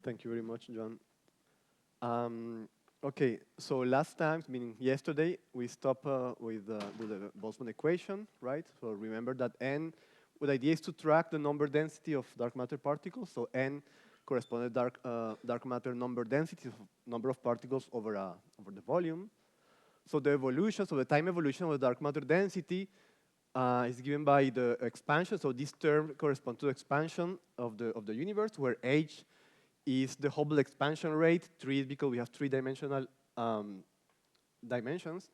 Thank you very much, John. Okay, so last time, meaning yesterday, we stopped with the Boltzmann equation, right? So remember that n, well, the idea is to track the number density of dark matter particles. So n corresponds to dark matter number density, number of particles over the volume. So the evolution, so the time evolution of the dark matter density is given by the expansion. So this term corresponds to the expansion of the universe, where h is the Hubble expansion rate. 3 is because we have three-dimensional dimensions.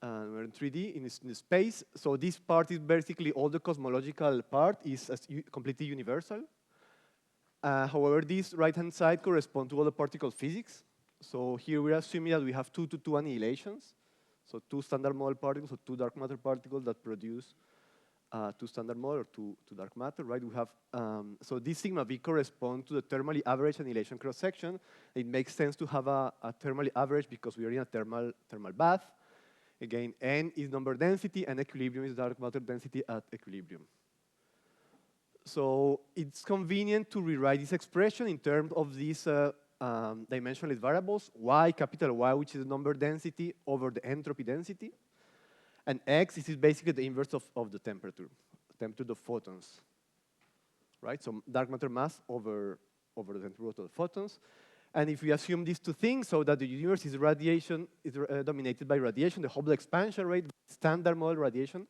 We're in 3D in the space. So this part is basically all the cosmological part is completely universal. However, this right-hand side corresponds to all the particle physics. So here we're assuming that we have 2-to-2 annihilations. So 2 standard model particles, or 2 dark matter particles that produce 2 standard model or 2 dark matter, right? We have, so this sigma v corresponds to the thermally average annihilation cross-section. It makes sense to have a thermally average because we are in a thermal bath. Again, n is number density, and equilibrium is dark matter density at equilibrium. So it's convenient to rewrite this expression in terms of these dimensionless variables, y, capital Y, which is the number density over the entropy density. And x, this is basically the inverse of the temperature of photons, right? So dark matter mass over the temperature of the photons. And if we assume these two things, so that the universe is dominated by radiation, the Hubble expansion rate, standard model radiation,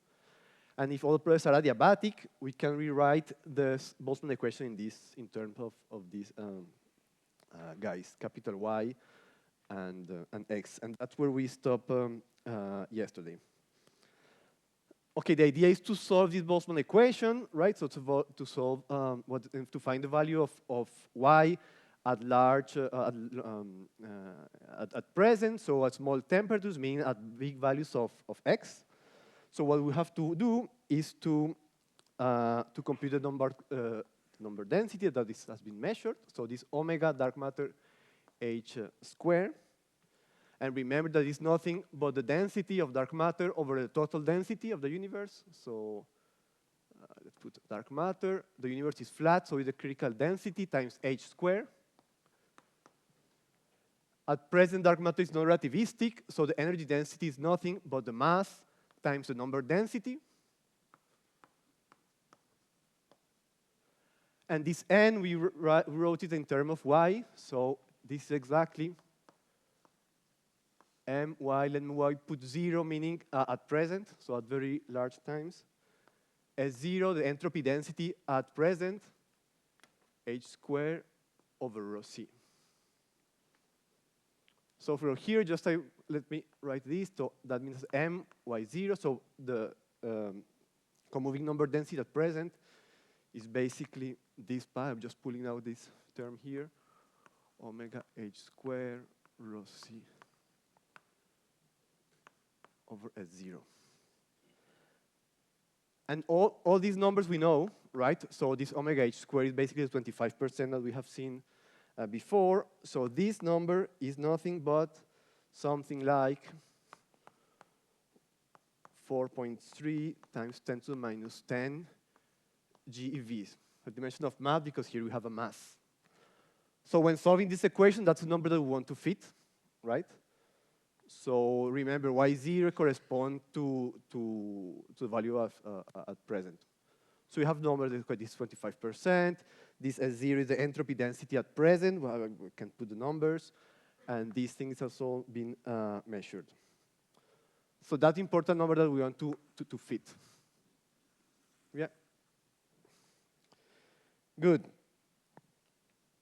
and if all processes are adiabatic, we can rewrite the Boltzmann equation in terms of these guys, capital Y and X. And that's where we stopped yesterday. Okay, the idea is to solve this Boltzmann equation, right? So to solve to find the value of Y at large at present, so at small temperatures, meaning at big values of X. So what we have to do is to compute the number density that has been measured. So this omega dark matter H square. And remember that it's nothing but the density of dark matter over the total density of the universe. So let's put dark matter. The universe is flat, so it's the critical density times H squared. At present, dark matter is non-relativistic, so the energy density is nothing but the mass times the number density. And this n, we wrote it in terms of y, so this is exactly my, let me put 0, meaning at present, so at very large times. S0, the entropy density at present, H squared over rho C. So from here, just let me write this. So that means my0, so the co-moving number density at present is basically this part. I'm just pulling out this term here, omega H squared rho C over S0. And all these numbers we know, right? So this omega H squared is basically the 25% that we have seen before. So this number is nothing but something like 4.3 times 10 to the minus 10 GeVs, a dimension of mass, because here we have a mass. So when solving this equation, that's the number that we want to fit, right? So remember, Y0 corresponds to the value of at present. So we have numbers that this 25%. This S0 is the entropy density at present. Well, we can put the numbers. And these things have also been measured. So that's important number that we want to fit. Yeah. Good.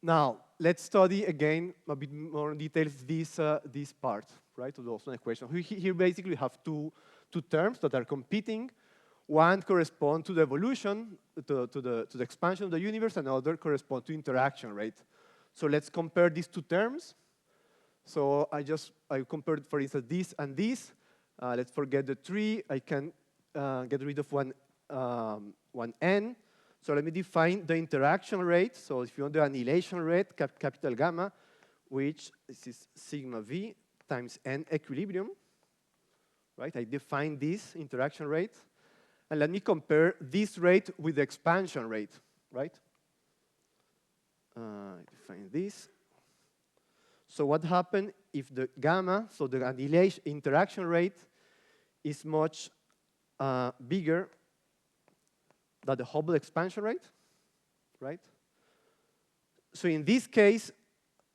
Now, let's study again a bit more in details this part, right, of the Boltzmann equation. Here basically we have two terms that are competing. One corresponds to the evolution, to the expansion of the universe, and the other corresponds to interaction rate. So let's compare these two terms. So I compared, for instance, this and this. Let's forget the 3. I can get rid of one n. So let me define the interaction rate. So if you want the annihilation rate, capital gamma, which is sigma v times n equilibrium, right? I define this interaction rate. And let me compare this rate with the expansion rate, right? define this. So what happens if the gamma, so the annihilation interaction rate, is much bigger than the Hubble expansion rate, right? So in this case,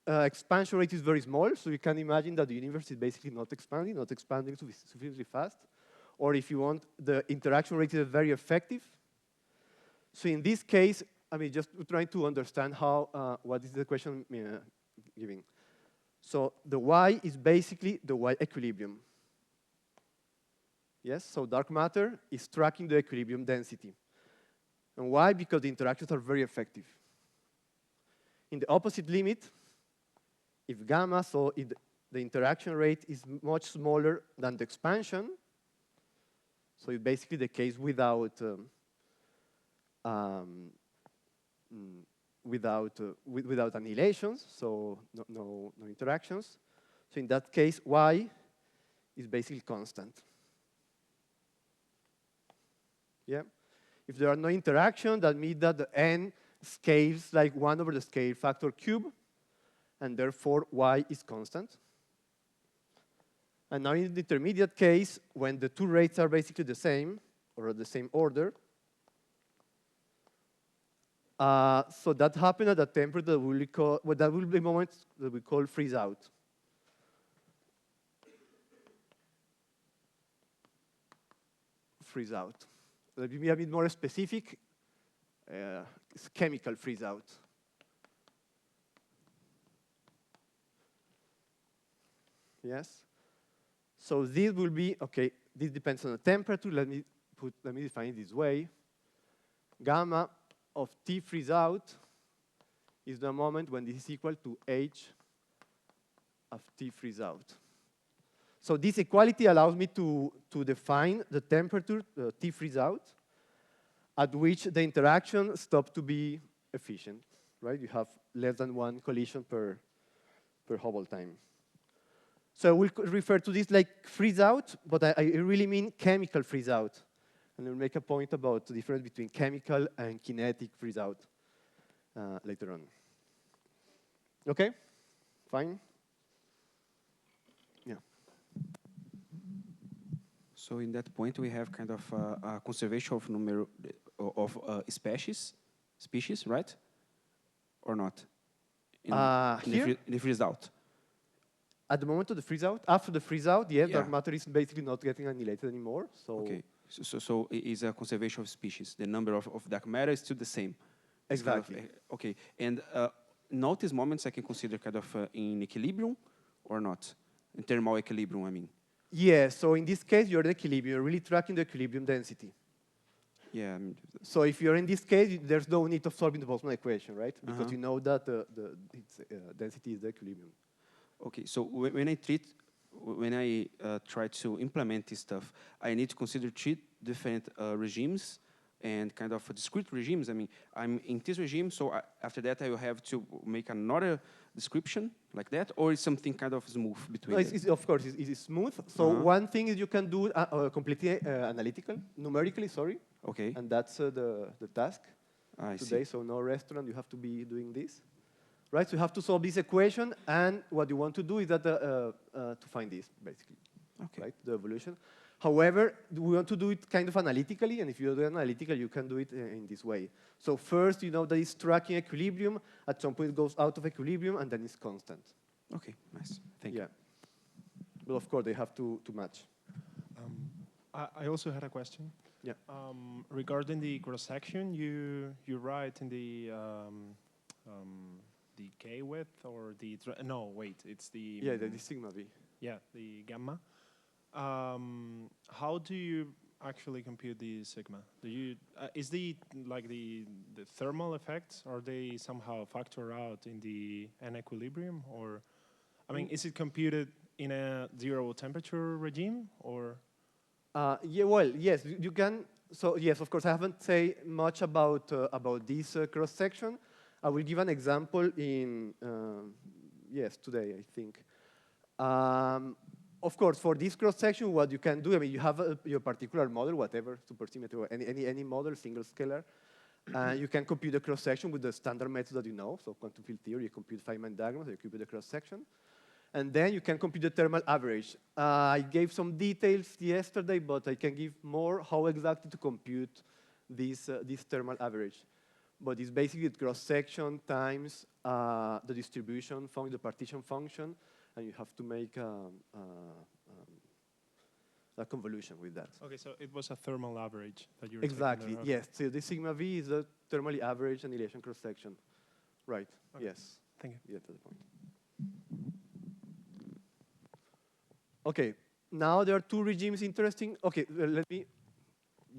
expansion rate is very small, so you can imagine that the universe is basically not expanding sufficiently fast. Or if you want, the interaction rate is very effective. So in this case, I mean, just trying to understand how, what is the question giving. So the Y is basically the Y equilibrium. Yes, so dark matter is tracking the equilibrium density. And why? Because the interactions are very effective. In the opposite limit, if gamma, so the interaction rate is much smaller than the expansion, so it's basically the case without without annihilations, so no interactions. So in that case, Y is basically constant. Yeah. If there are no interactions, that means that the n scales like 1 over the scale factor cube, and therefore Y is constant. And now in the intermediate case, when the two rates are basically the same, or the same order, so that happens at a temperature that we call, well, that will be moments that we call freeze out. Freeze out. Let me be a bit more specific. It's chemical freeze out. Yes. So this will be, okay, this depends on the temperature. Let me define it this way. Gamma of T freeze out is the moment when this is equal to H of T freeze out. So this equality allows me to define the temperature, T freeze out, at which the interaction stops to be efficient, right? You have less than 1 collision per Hubble time. So we'll refer to this like freeze out, but I really mean chemical freeze out. And we'll make a point about the difference between chemical and kinetic freeze out later on. Okay, fine. Yeah. So in that point, we have kind of a conservation of species, right? Or not? In the freeze out. At the moment of the freeze out, after the freeze out, yes, Yeah. dark matter is basically not getting annihilated anymore. So okay, so it is a conservation of species. The number of dark matter is still the same. Exactly. Kind of, okay, and notice moments I can consider kind of in equilibrium or not, in thermal equilibrium. I mean. Yeah. So in this case, you're in equilibrium. You're really tracking the equilibrium density. Yeah. I mean, so if you're in this case, there's no need of solving the Boltzmann equation, right? Because you know that its density is the equilibrium. Okay, so when I try to implement this stuff, I need to consider 3 different regimes and kind of discrete regimes. I mean, I'm in this regime, so after that I will have to make another description like that, or is something kind of smooth between? No, of course, it's smooth. So one thing is you can do completely analytical, numerically, sorry. Okay. And that's the task today. See. So no restaurant, you have to be doing this. Right, so you have to solve this equation, and what you want to do is that to find this, basically, right, the evolution. However, we want to do it kind of analytically, and if you do it analytical, you can do it in this way. So first, you know that it's tracking equilibrium. At some point, it goes out of equilibrium, and then it's constant. Okay, nice. Thank you. But of course, they have to match. I also had a question. Yeah. Regarding the cross-section, you write in the K width or the no, wait, it's the the sigma V. Yeah, the gamma. How do you actually compute the sigma? Do you is the thermal effects, are they somehow factor out in the n equilibrium, or I mean, is it computed in a 0 temperature regime, or? Yeah, well, yes, you can. So yes, of course, I haven't said much about this cross section. I will give an example in, yes, today, I think. Of course, for this cross-section, what you can do, I mean, you have your particular model, whatever, supersymmetry, or any model, single scalar. You can compute the cross-section with the standard method that you know. So quantum field theory, you compute Feynman diagrams, you compute the cross-section. And then you can compute the thermal average. I gave some details yesterday, but I can give more how exactly to compute this thermal average. But it's basically the cross-section times the distribution function, the partition function, and you have to make a convolution with that. Okay, so it was a thermal average that you were Exactly, taking there. Okay. yes. So the sigma v is the thermally average annihilation cross-section. Right, Okay. yes. Thank you. Yeah, to the point. Okay, now there are two regimes interesting. Okay, let me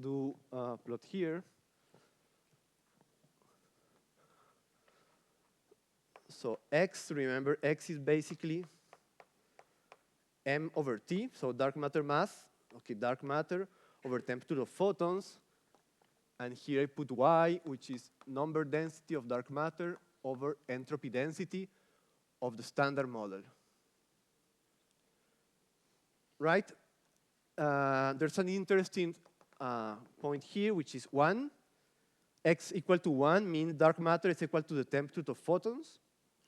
do a plot here. So X, remember, X is basically m over T, so dark matter mass, okay, dark matter over temperature of photons. And here I put Y, which is number density of dark matter over entropy density of the standard model. Right? There's an interesting point here, which is 1. X equal to 1 means dark matter is equal to the temperature of photons,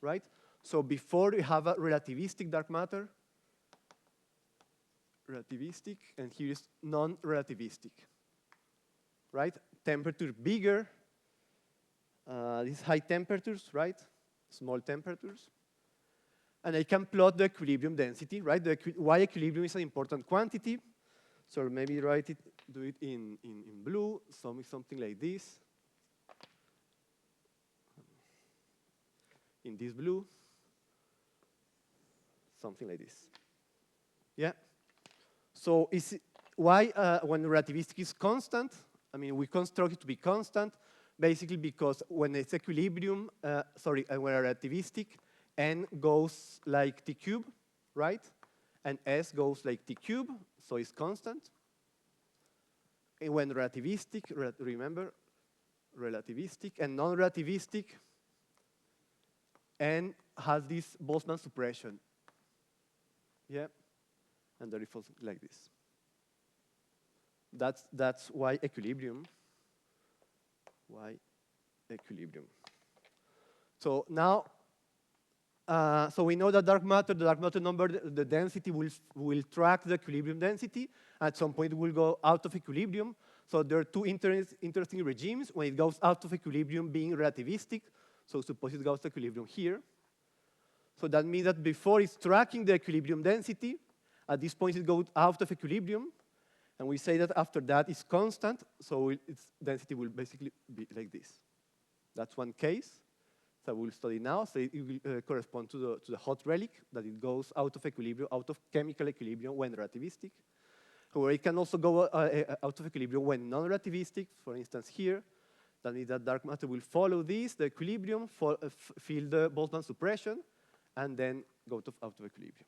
right? So before we have a relativistic dark matter, relativistic, and here is non-relativistic, right? Temperature bigger, these high temperatures, right? Small temperatures. And I can plot the equilibrium density, right? The Y equilibrium is an important quantity. So maybe do it in blue, something like this. In this blue, something like this. Yeah? So why when relativistic is constant, I mean, we construct it to be constant, basically because when it's equilibrium, when relativistic, n goes like t cube, right? And s goes like t cube, so it's constant. And when relativistic, remember, relativistic and non-relativistic, n has this Boltzmann suppression. Yeah, and there is something like this. That's why equilibrium. Why equilibrium. So now, so we know that the dark matter number, the density will track the equilibrium density. At some point, it will go out of equilibrium. So there are two interesting regimes when it goes out of equilibrium being relativistic. So suppose it goes to equilibrium here. So that means that before it's tracking the equilibrium density, at this point it goes out of equilibrium. And we say that after that it's constant, so its density will basically be like this. That's one case that we'll study now. So it will correspond to the hot relic, that it goes out of equilibrium, out of chemical equilibrium when relativistic. However, it can also go out of equilibrium when non-relativistic. For instance, here, that means that dark matter will follow this, the equilibrium, feel the Boltzmann suppression, and then go out of equilibrium.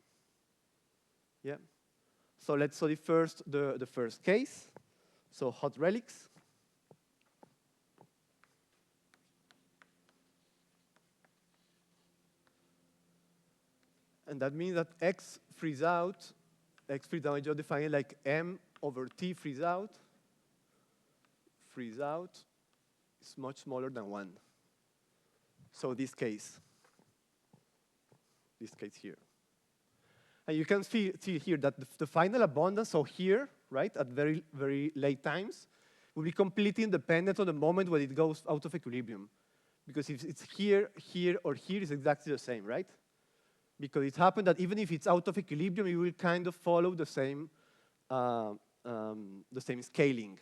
Yeah. So let's study first the first case. So hot relics. And that means that X frees out. X frees out, I just define it like M over T frees out. Frees out is much smaller than 1. So this case here. And you can see here that the final abundance, so here, right, at very, very late times, will be completely independent of the moment when it goes out of equilibrium. Because if it's here, here, or here, it's exactly the same, right? Because it happened that even if it's out of equilibrium, you will kind of follow the same scaling.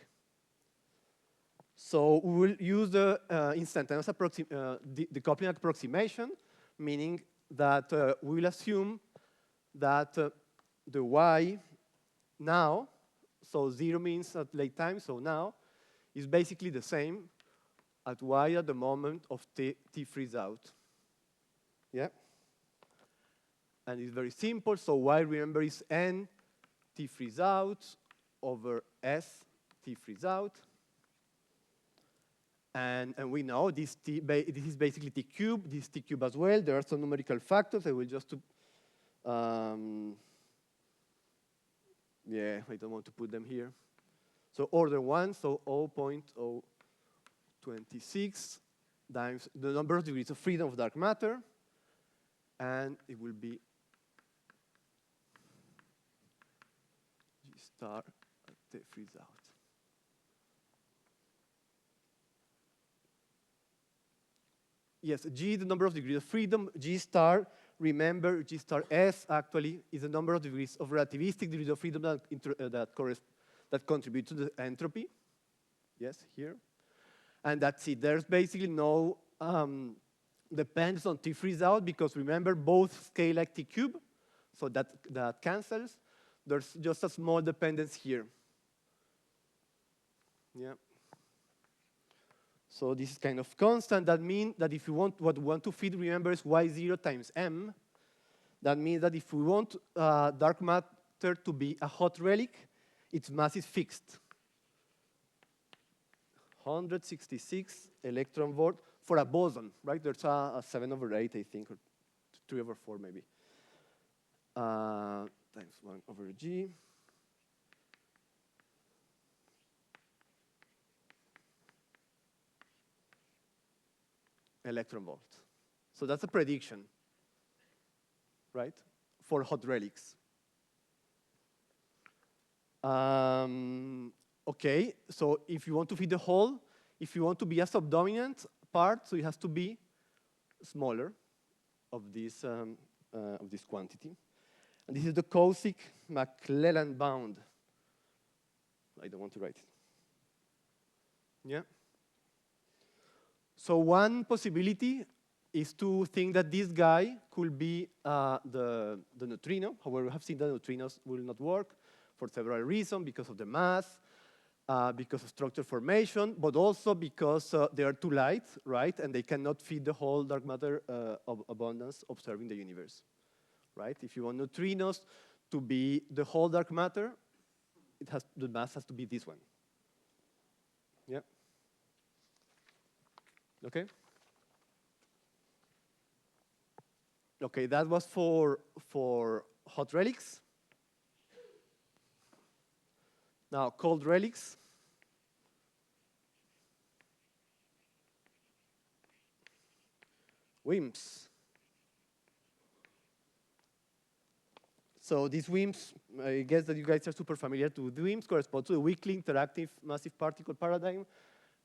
So we will use the instantaneous decoupling approximation, meaning that we will assume that the Y now, so 0 means at late time, so now, is basically the same at Y at the moment of T freeze out. Yeah? And it's very simple, so Y, remember, is N T freeze out over S T freeze out. And we know this is basically T cube, this T cube as well. There are some numerical factors. I will just yeah, I don't want to put them here. So order 1, so 0.0 26 times the number of degrees of freedom of dark matter, and it will be G star at the freeze out. Yes, G, the number of degrees of freedom. G star, remember, G star S actually is the number of degrees of relativistic degrees of freedom that contribute to the entropy. Yes, here. And that's it. There's basically no dependence on T freeze out because remember, both scale like T cube, so that cancels. There's just a small dependence here. Yeah. So this is kind of constant. That means that if you want, what we want to fit, remember, is Y0 times M. That means that if we want dark matter to be a hot relic, its mass is fixed. 166 electron volt for a boson, right? There's a 7/8, I think, or 3/4 maybe. Times 1/G. Electron volt. So that's a prediction, right, for hot relics. Okay, so if you want to fit the hole, if you want to be a subdominant part, so it has to be smaller of this quantity. And this is the Cauchy-McClellan bound. I don't want to write it. Yeah. So one possibility is to think that this guy could be the neutrino. However, we have seen that neutrinos will not work for several reasons, because of the mass, because of structure formation, but also because they are too light, right? And they cannot fit the whole dark matter abundance observed in the universe, right? If you want neutrinos to be the whole dark matter, the mass has to be this one. Yeah. Okay. Okay, that was for hot relics. Now, cold relics. WIMPs. So these WIMPs, I guess that you guys are super familiar to the WIMPs, correspond to the weakly interactive massive particle paradigm.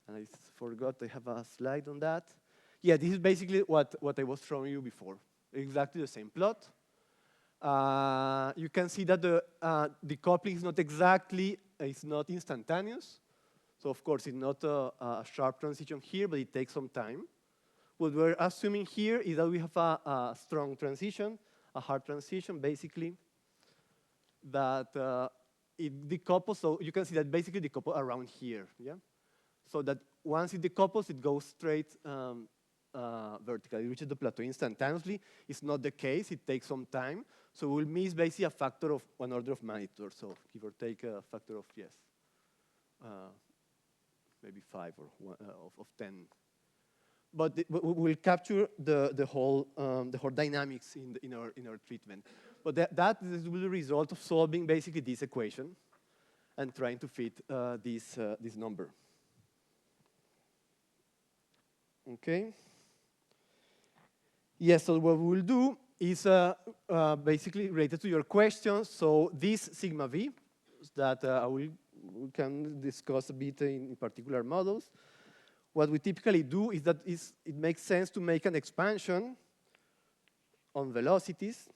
And I forgot I have a slide on that. Yeah, this is basically what I was showing you before. Exactly the same plot. You can see that the decoupling is not exactly, it's not instantaneous. So of course, it's not a sharp transition here, but it takes some time. What we're assuming here is that we have a strong transition, a hard transition, basically, that it decouples. So you can see that basically decouples around here, yeah? So that once it decouples, it goes straight vertically. It reaches the plateau instantaneously. It's not the case. It takes some time. So we'll miss basically a factor of 1 order of magnitude or so, give or take a factor of, yes, maybe 5 or of 10. But we'll capture the whole dynamics in our treatment. But that is the result of solving basically this equation and trying to fit this number. Okay. Yes, so what we'll do is basically related to your questions. So this sigma v that we can discuss a bit in particular models. What we typically do is that it makes sense to make an expansion on velocities.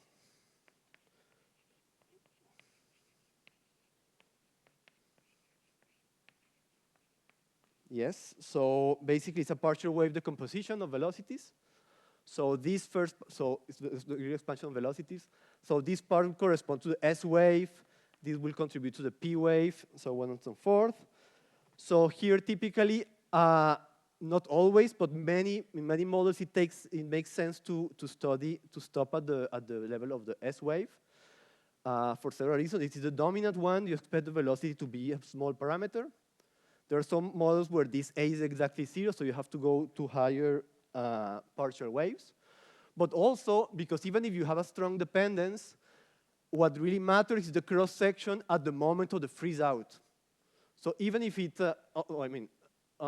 Yes, so basically it's a partial wave decomposition of velocities. So this first, so it's the expansion of velocities. So this part will correspond to the S wave. This will contribute to the P wave, so on and so forth. So here typically, not always, but in many models it makes sense to stop at the level of the S wave for several reasons. It is the dominant one. You expect the velocity to be a small parameter. There are some models where this A is exactly 0, so you have to go to higher partial waves. But also, because even if you have a strong dependence, what really matters is the cross-section at the moment of the freeze out. So even if it,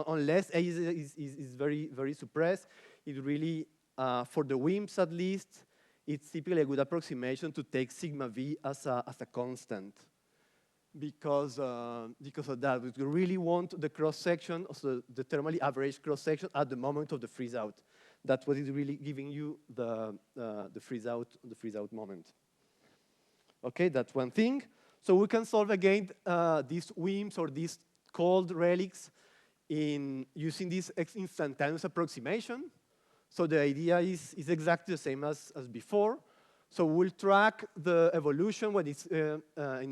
unless A is very, very suppressed, it really, for the WIMPs at least, it's typically a good approximation to take sigma V as a constant. Because of that, we really want the cross-section, also the thermally average cross-section at the moment of the freeze-out. That's what is really giving you the freeze-out moment. Okay, that's one thing. So we can solve again these WIMPs or these cold relics in using this instantaneous approximation. So the idea is exactly the same as before. So we'll track the evolution when it's in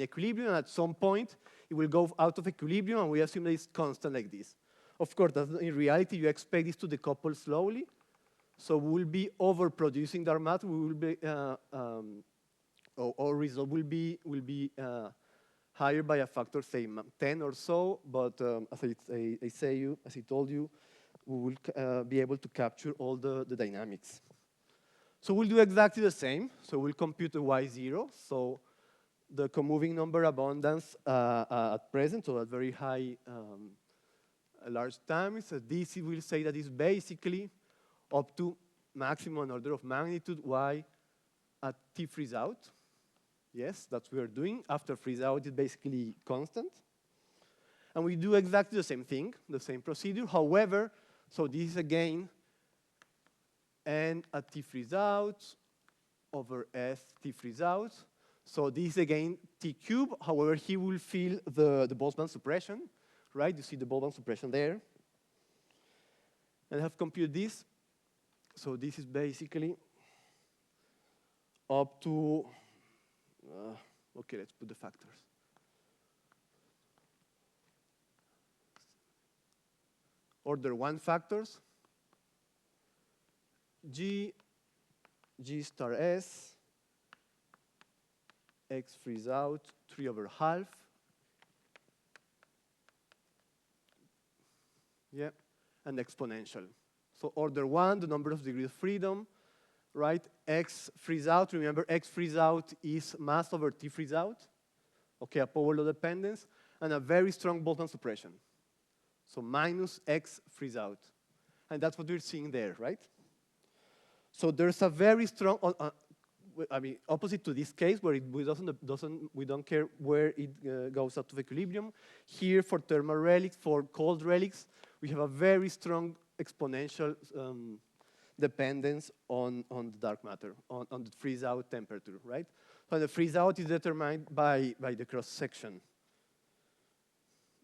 equilibrium, and at some point it will go out of equilibrium, and we assume that it's constant like this. Of course, in reality, you expect this to decouple slowly. So we'll be overproducing dark matter. We will be, our result will be higher by a factor, say 10 or so. But as I told you, we will be able to capture all the dynamics. So we'll do exactly the same. So we'll compute the Y0. So the comoving number abundance at present, so at very high, large times. So this will say that it's basically up to maximum order of magnitude Y at T freeze out. Yes, that's what we're doing. After freeze out, it's basically constant. And we do exactly the same thing, the same procedure. However, so this is again N at T freeze out over S T freeze out. So this is again T cube. However, he will feel the Boltzmann suppression, right? You see the Boltzmann suppression there. And I have computed this. So this is basically up to, okay, let's put the factors. Order 1 factors. G star S, X freeze out, 3/2. Yeah, and exponential. So order 1, the number of degrees of freedom, right? X freeze out, remember X freeze out is mass over T freeze out. Okay, a power law dependence, and a very strong Boltzmann suppression. So minus X freeze out. And that's what we're seeing there, right? So there's a very strong, I mean, opposite to this case where we don't care where it goes out of equilibrium. Here for thermal relics, for cold relics, we have a very strong exponential dependence on the dark matter, on the freeze out temperature, right? So the freeze out is determined by the cross section,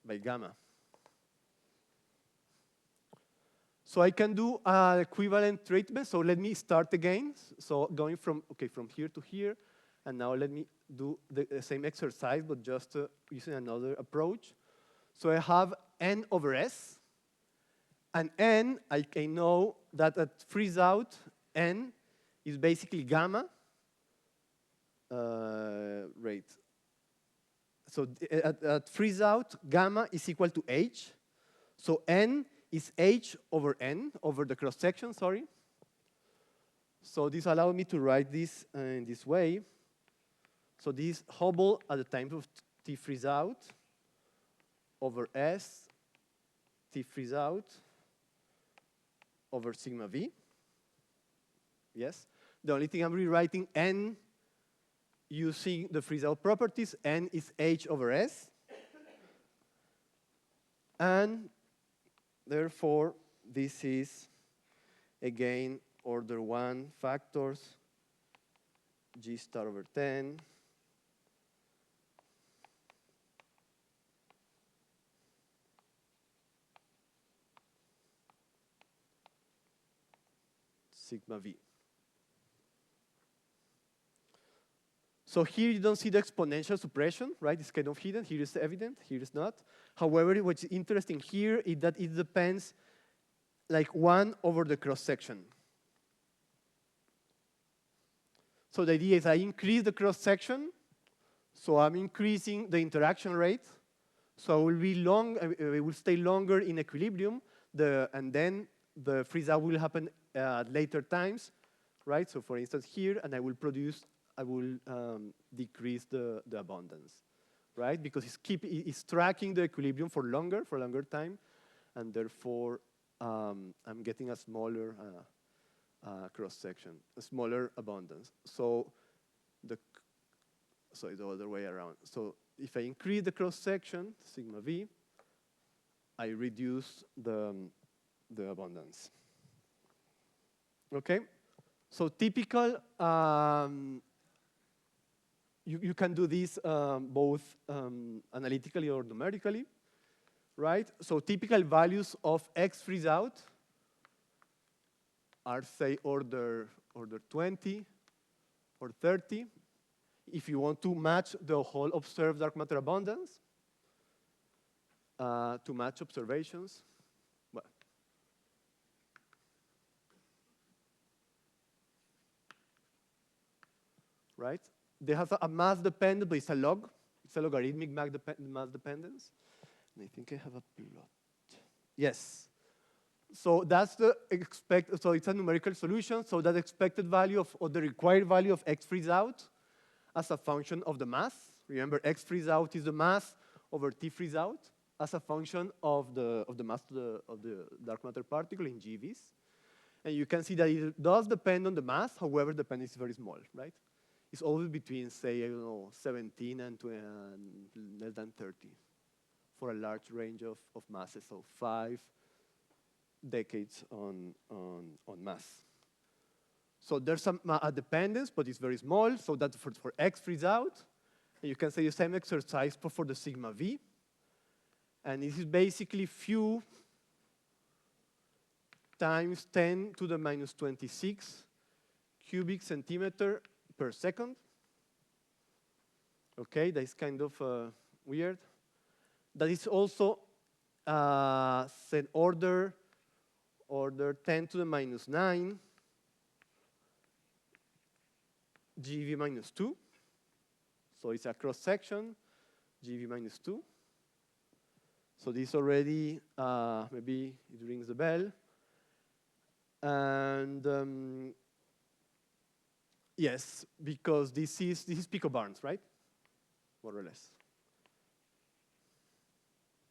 by gamma. So I can do an equivalent treatment. So let me start again. So going from here to here, and now let me do the same exercise, but just using another approach. So I have N over S, and N, I know that at freeze out, N is basically gamma rate. So at freeze out, gamma is equal to H. So N is H over N, over the cross-section, sorry. So this allows me to write this in this way. So this Hubble at the time of T freeze out over S, T freeze out over sigma V. Yes. The only thing I'm rewriting N using the freeze out properties. N is H over S. And therefore, this is, again, order 1 factors, G star over 10, sigma V. So here you don't see the exponential suppression, right? It's kind of hidden. Here is evident, here is not. However, what's interesting here is that it depends like 1 over the cross-section. So the idea is I increase the cross-section, so I'm increasing the interaction rate. So it will stay longer in equilibrium, and then the freeze-out will happen at later times, right? So for instance here, and I will decrease the abundance, right? Because it's tracking the equilibrium for longer time, and therefore I'm getting a smaller cross-section, a smaller abundance. So it's the other way around. So if I increase the cross-section, sigma v, I reduce the abundance. Okay? So typical, you can do this both analytically or numerically, right? So typical values of X freeze out are, say, order 20 or 30. If you want to match the whole observed dark matter abundance, to match observations, well, right? They have a mass dependence, but it's a log. It's a logarithmic mass dependence. And I think I have a plot. Yes. So that's the expected, so it's a numerical solution. So that expected value or the required value of X freeze out as a function of the mass. Remember, X freeze out is the mass over T freeze out as a function of the mass of the dark matter particle in GeVs. And you can see that it does depend on the mass, however, the dependence is very small, right? It's always between, say, I don't know, 17 and less than 30 for a large range of masses, so 5 decades on mass. So there's a dependence, but it's very small, so that for X freeze out, and you can say the same exercise for the sigma V, and this is basically few times 10 to the minus 26 cubic centimeter per second. Okay, that is kind of weird. That is also said order 10 to the minus 9 GeV minus 2. So it's a cross section, GeV minus 2. So this already, maybe it rings the bell. And yes, because this is picobarns, right? More or less.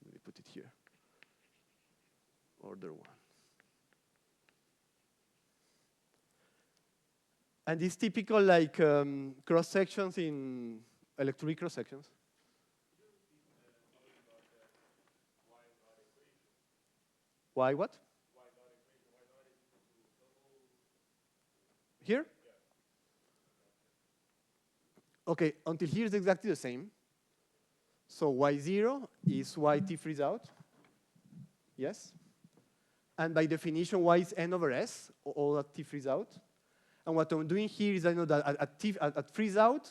Let me put it here. Order 1. And these typical like cross sections in electronic cross sections. Why what? Here? Okay, until here is exactly the same. So y0 is yt freeze out. Yes? And by definition, y is n over s, all that t freeze out. And what I'm doing here is I know that at freeze out,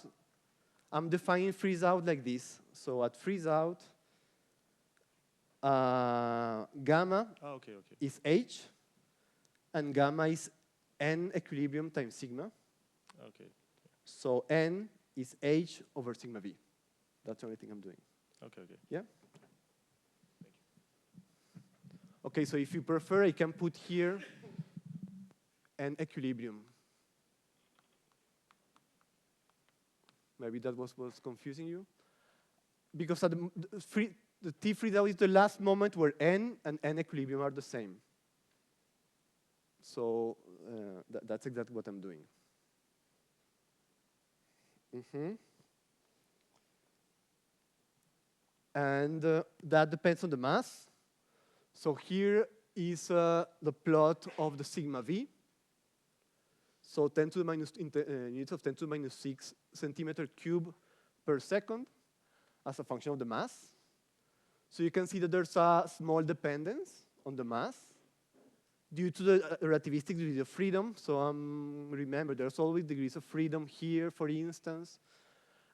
I'm defining freeze out like this. So at freeze out, gamma is h, and gamma is n equilibrium times sigma. Okay. So n is h over sigma v. That's the only thing I'm doing. Okay. Yeah? Okay, so if you prefer, I can put here n equilibrium. Maybe that was confusing you. Because at the T freeze out is the last moment where n and n equilibrium are the same. So that's exactly what I'm doing. And that depends on the mass. So here is the plot of the sigma v. So 10 to the minus, units of 10 to the minus 6 centimeter cube per second as a function of the mass. So you can see that there's a small dependence on the mass due to the relativistic degree of freedom. So remember, there's always degrees of freedom here, for instance,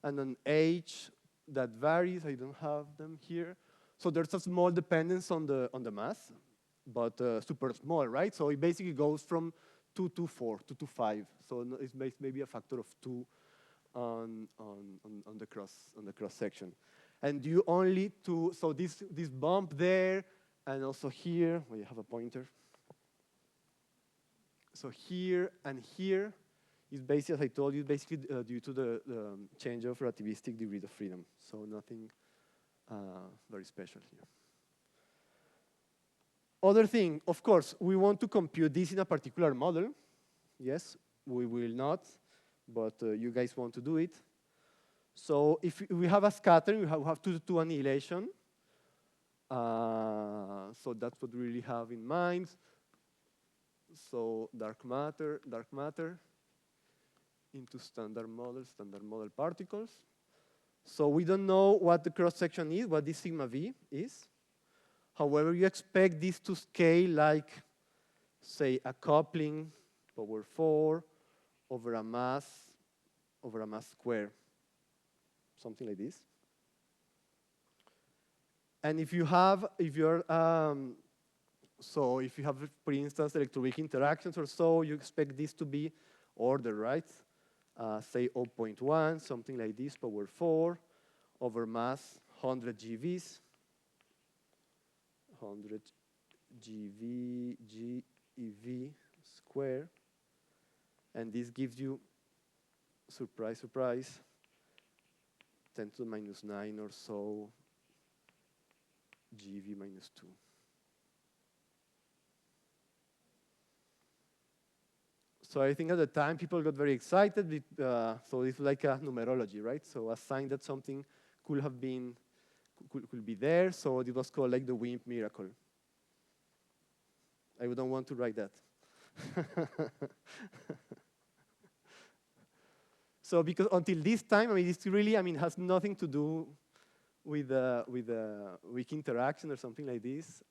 and an h that varies. I don't have them here. So there's a small dependence on the mass, but super small, right? So it basically goes from 2 to 4, 2 to 5. So it's maybe a factor of 2 on the cross section. And you only so this bump there, and also here, where you have a pointer. So here and here is basically, as I told you, basically due to the change of relativistic degrees of freedom. So nothing very special here. Other thing, of course, we want to compute this in a particular model. Yes, we will not, but you guys want to do it. So if we have a scattering, we have to do annihilation. So that's what we really have in mind. So dark matter into standard model particles. So we don't know what the cross-section is, what this sigma v is. However, you expect this to scale like, say, a coupling power 4 over a mass square, something like this. And if you have, for instance, electroweak interactions or so, you expect this to be ordered, right? Say 0.1, something like this, power 4 over mass 100 GeVs. 100 GeV square. And this gives you, surprise, surprise, 10 to the minus 9 or so GeV minus 2. So I think at the time people got very excited. So it's like a numerology, right? So a sign that something could have been, could be there. So it was called like the WIMP miracle. I don't want to write that. So because until this time, I mean, it's really, I mean, has nothing to do with weak interaction or something like this.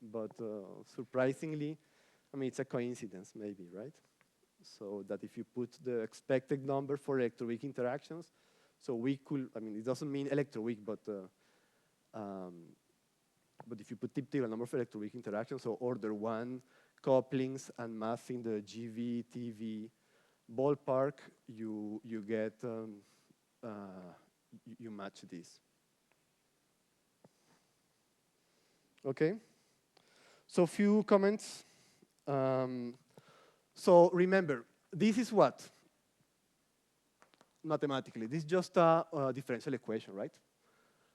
But surprisingly, I mean, it's a coincidence maybe, right? So that if you put the expected number for electroweak interactions, so we could, I mean, it doesn't mean electroweak, but if you put typical number for electroweak interactions, so order 1 couplings and mass in the GV, TV ballpark, you get, you match this. Okay, so few comments. So remember, this is what? Mathematically, this is just a differential equation, right?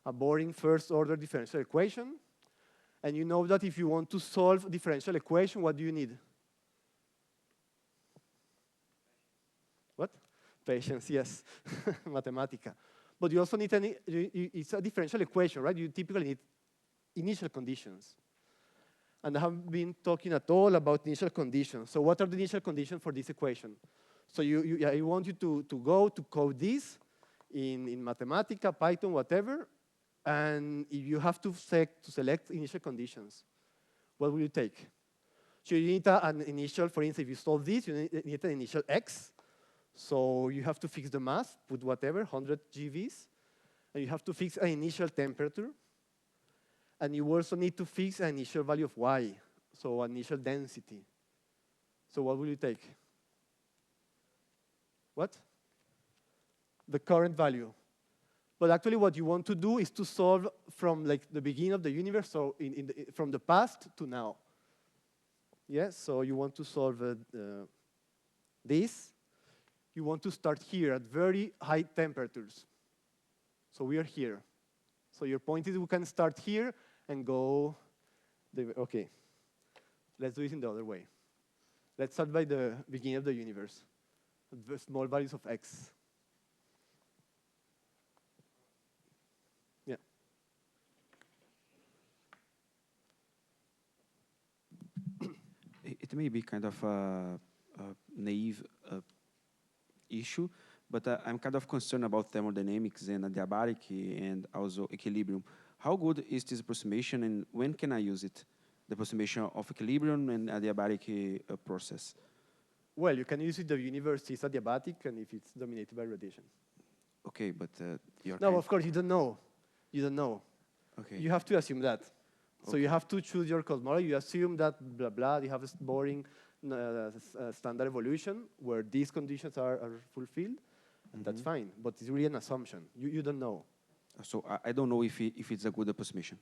A boring first order differential equation. And you know that if you want to solve a differential equation, what do you need? What? Patience, yes. Mathematica. But you also need, it's a differential equation, right? You typically need initial conditions. And I haven't been talking at all about initial conditions. So what are the initial conditions for this equation? So I want you to go to code this in Mathematica, Python, whatever. And if you have to select initial conditions, what will you take? So you need an initial, for instance, if you solve this, you need an initial x. So you have to fix the mass, put whatever, 100 GeVs. And you have to fix an initial temperature. And you also need to fix an initial value of y, so initial density. So what will you take? What? The current value. But actually what you want to do is to solve from like the beginning of the universe, so from the past to now. Yes, so you want to solve this. You want to start here at very high temperatures. So we are here. So your point is we can start here and go, okay, let's do it in the other way. Let's start by the beginning of the universe, the small values of x. Yeah. It may be kind of a naive issue, but I'm kind of concerned about thermodynamics and adiabatic and also equilibrium. How good is this approximation, and when can I use it? The approximation of equilibrium and adiabatic process. Well, you can use it if the universe is adiabatic and if it's dominated by radiation. Okay, but you're No, of course, you don't know. You don't know. Okay. You have to assume that. So Okay. you have to choose your cosmology. You assume that blah, blah, you have a boring standard evolution where these conditions are fulfilled, and that's fine. But it's really an assumption. You don't know. So I don't know if it's a good approximation.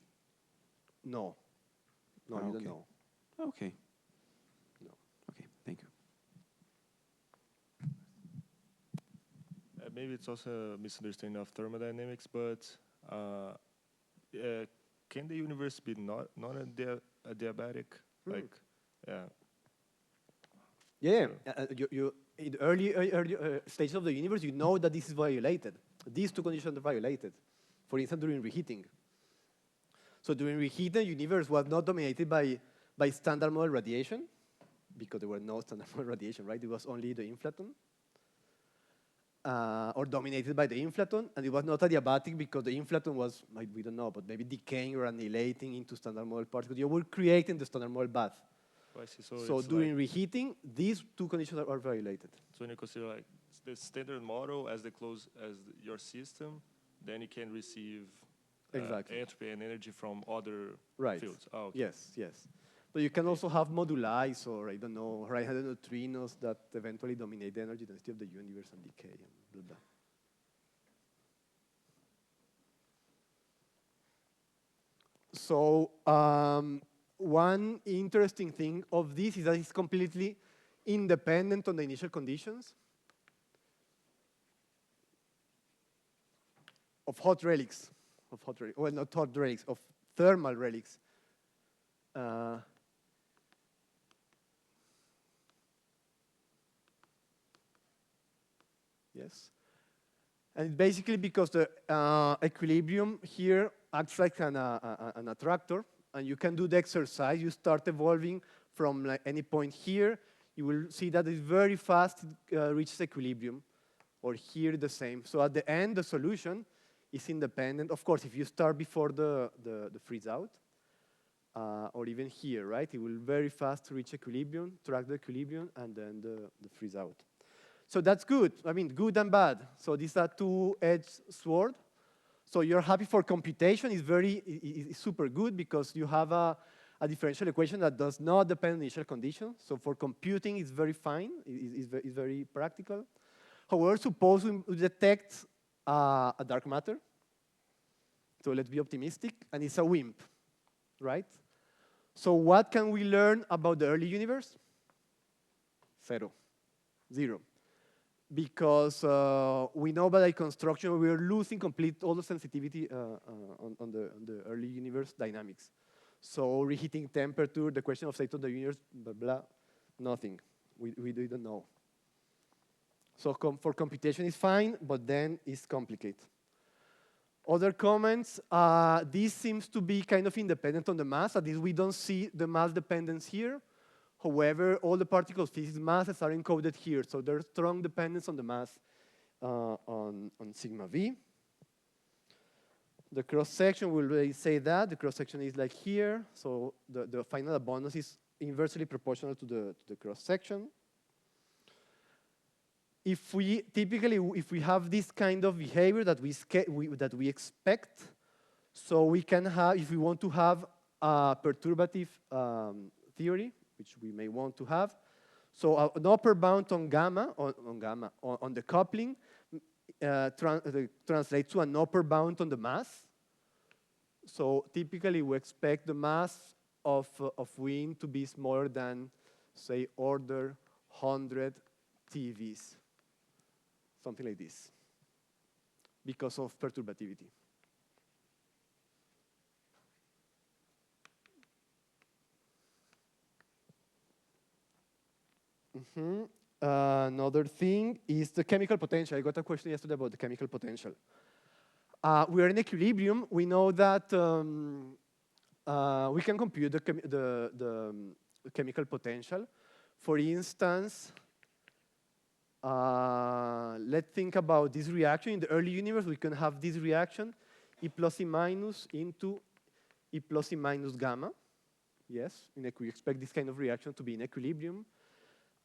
No. No, you don't know. Okay. No. Okay, thank you. Maybe it's also a misunderstanding of thermodynamics, but can the universe be not adiabatic, like, yeah. Yeah, you in the early stages of the universe, you know that this is violated. These two conditions are violated. For instance, during reheating. So during reheating, the universe was not dominated by standard model radiation, because there were no standard model radiation, right? It was only the inflaton. Or dominated by the inflaton, and it was not adiabatic because the inflaton was, we don't know, but maybe decaying or annihilating into standard model particles. You were creating the standard model bath. Oh, I see. So it's during like, reheating, these two conditions are violated. so when you consider like the standard model as close as your system, then you can receive Exactly. entropy and energy from other Right. fields. Oh, okay. Yes, yes. But you can also have moduli, or I don't know, right-handed neutrinos that eventually dominate the energy density of the universe and decay and blah, blah. So one interesting thing of this is that it's completely independent on the initial conditions of hot relics, well, not hot relics, of thermal relics. Yes. And basically because the equilibrium here acts like an attractor, and you can do the exercise. You start evolving from like any point here. You will see that it's very fast, reaches equilibrium, or here the same. So at the end, the solution is independent. Of course, if you start before the freeze out, or even here, right? It will very fast reach equilibrium, track the equilibrium, and then the freeze out. So that's good. I mean, good and bad. So these are two-edged sword. So you're happy for computation. It's super good because you have a differential equation that does not depend on initial conditions. So for computing, it's very fine. It's very practical. However, suppose we detect a dark matter. So let's be optimistic, and it's a WIMP, right? So what can we learn about the early universe? Zero. Because we know by construction we are losing all the sensitivity on the early universe dynamics. So reheating temperature, the question of state of the universe, blah, blah, nothing. We don't know. So for computation is fine, but then it's complicated. Other comments, this seems to be kind of independent on the mass. At least we don't see the mass dependence here. However, all the particle physics masses are encoded here, so there's strong dependence on the mass on sigma v. The cross-section will really say that. The cross-section is like here, so the final abundance is inversely proportional to the cross-section. If we have this kind of behavior that we expect, so we can have, if we want to have a perturbative theory, which we may want to have. So an upper bound on gamma, on the coupling, translates to an upper bound on the mass. So typically we expect the mass of wind to be smaller than, say, order 100 TeVs, something like this, because of perturbativity. Another thing is the chemical potential. I got a question yesterday about the chemical potential. We are in equilibrium. We know that we can compute the chemical potential. For instance, let's think about this reaction. In the early universe, we can have this reaction, E plus E minus into E plus E minus gamma. Yes, we expect this kind of reaction to be in equilibrium.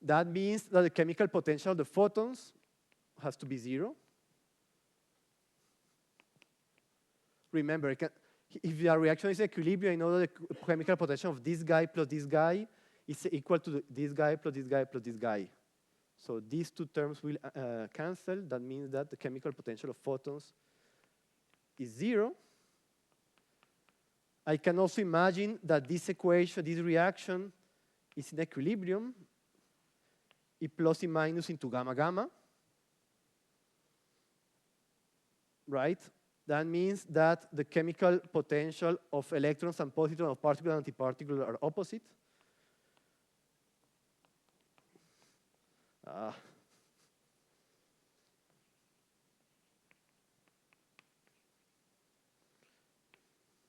That means that the chemical potential of the photons has to be 0. Remember, if the reaction is equilibrium, I know that the chemical potential of this guy plus this guy is equal to this guy plus this guy plus this guy. So these two terms will cancel. That means that the chemical potential of photons is 0. I can also imagine that this equation, this reaction, is in equilibrium. E plus E minus into gamma gamma, right? That means that the chemical potential of electrons and positrons, of particle and antiparticle are opposite.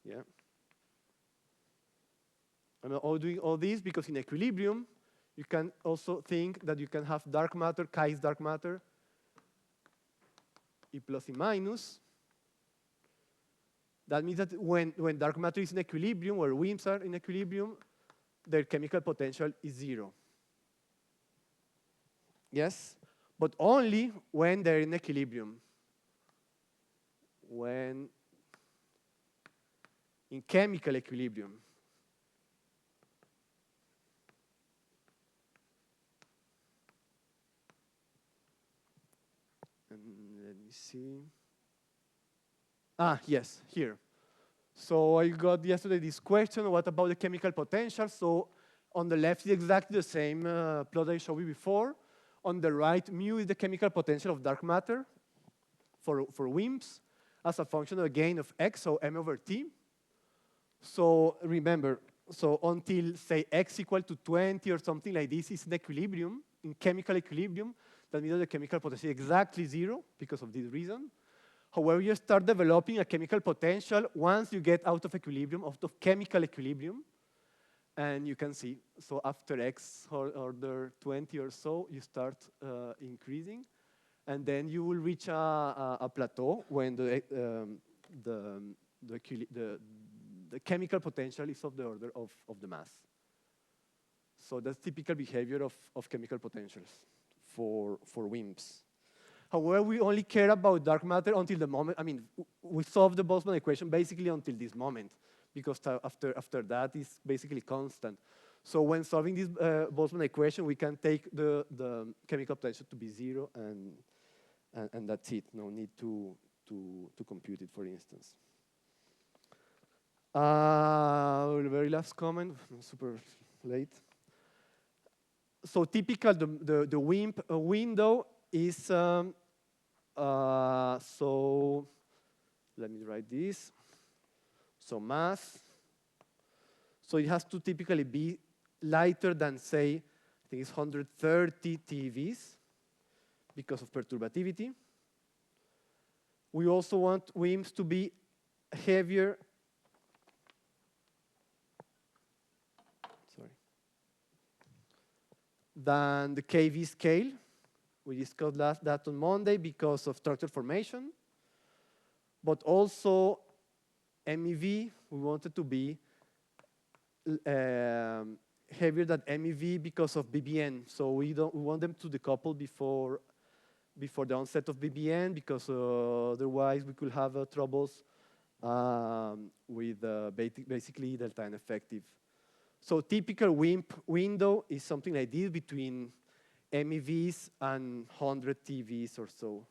Yeah. I'm doing all this because in equilibrium, you can also think that you can have dark matter, chi is dark matter, E plus E minus. That means that when dark matter is in equilibrium, or WIMPs are in equilibrium, their chemical potential is 0. Yes? But only when they're in equilibrium. When in chemical equilibrium. And let me see. Yes, here. So I got yesterday this question, what about the chemical potential? So on the left is exactly the same plot I showed you before. On the right, mu is the chemical potential of dark matter for WIMPs as a function of a gain of x, so m over t. So remember, so until, say, x equal to 20 or something like this is in equilibrium, in chemical equilibrium, that means that the chemical potential is exactly 0 because of this reason. However, you start developing a chemical potential once you get out of equilibrium, out of chemical equilibrium. And you can see, so after x order 20 or so, you start increasing. And then you will reach a plateau when the chemical potential is of the order of the mass. So that's typical behavior of chemical potentials for WIMPs. However, we only care about dark matter until the moment, I mean, we solve the Boltzmann equation basically until this moment, because after that is basically constant. So when solving this Boltzmann equation, we can take the chemical potential to be 0, and that's it. No need to compute it, for instance. Very last comment, super late. So typical, the WIMP window is, so let me write this. So mass, so it has to typically be lighter than, say, I think it's 130 TeVs because of perturbativity. We also want WIMPs to be heavier, than the KV scale. We discussed that on Monday because of structure formation. But also MEV, we wanted to be heavier than MEV because of BBN. So we want them to decouple before the onset of BBN, because otherwise we could have troubles with basically delta N effective. So typical WIMP window is something like this, between MEVs and 100 TeVs or so.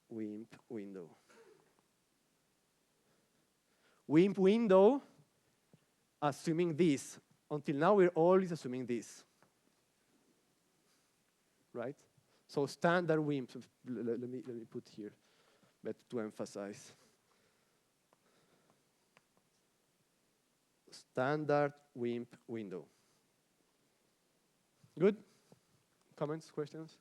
WIMP window. WIMP window, assuming this. Until now, we're always assuming this, right? So standard WIMP. Let me put here, better to emphasize. Standard WIMP window. Good? Comments, questions?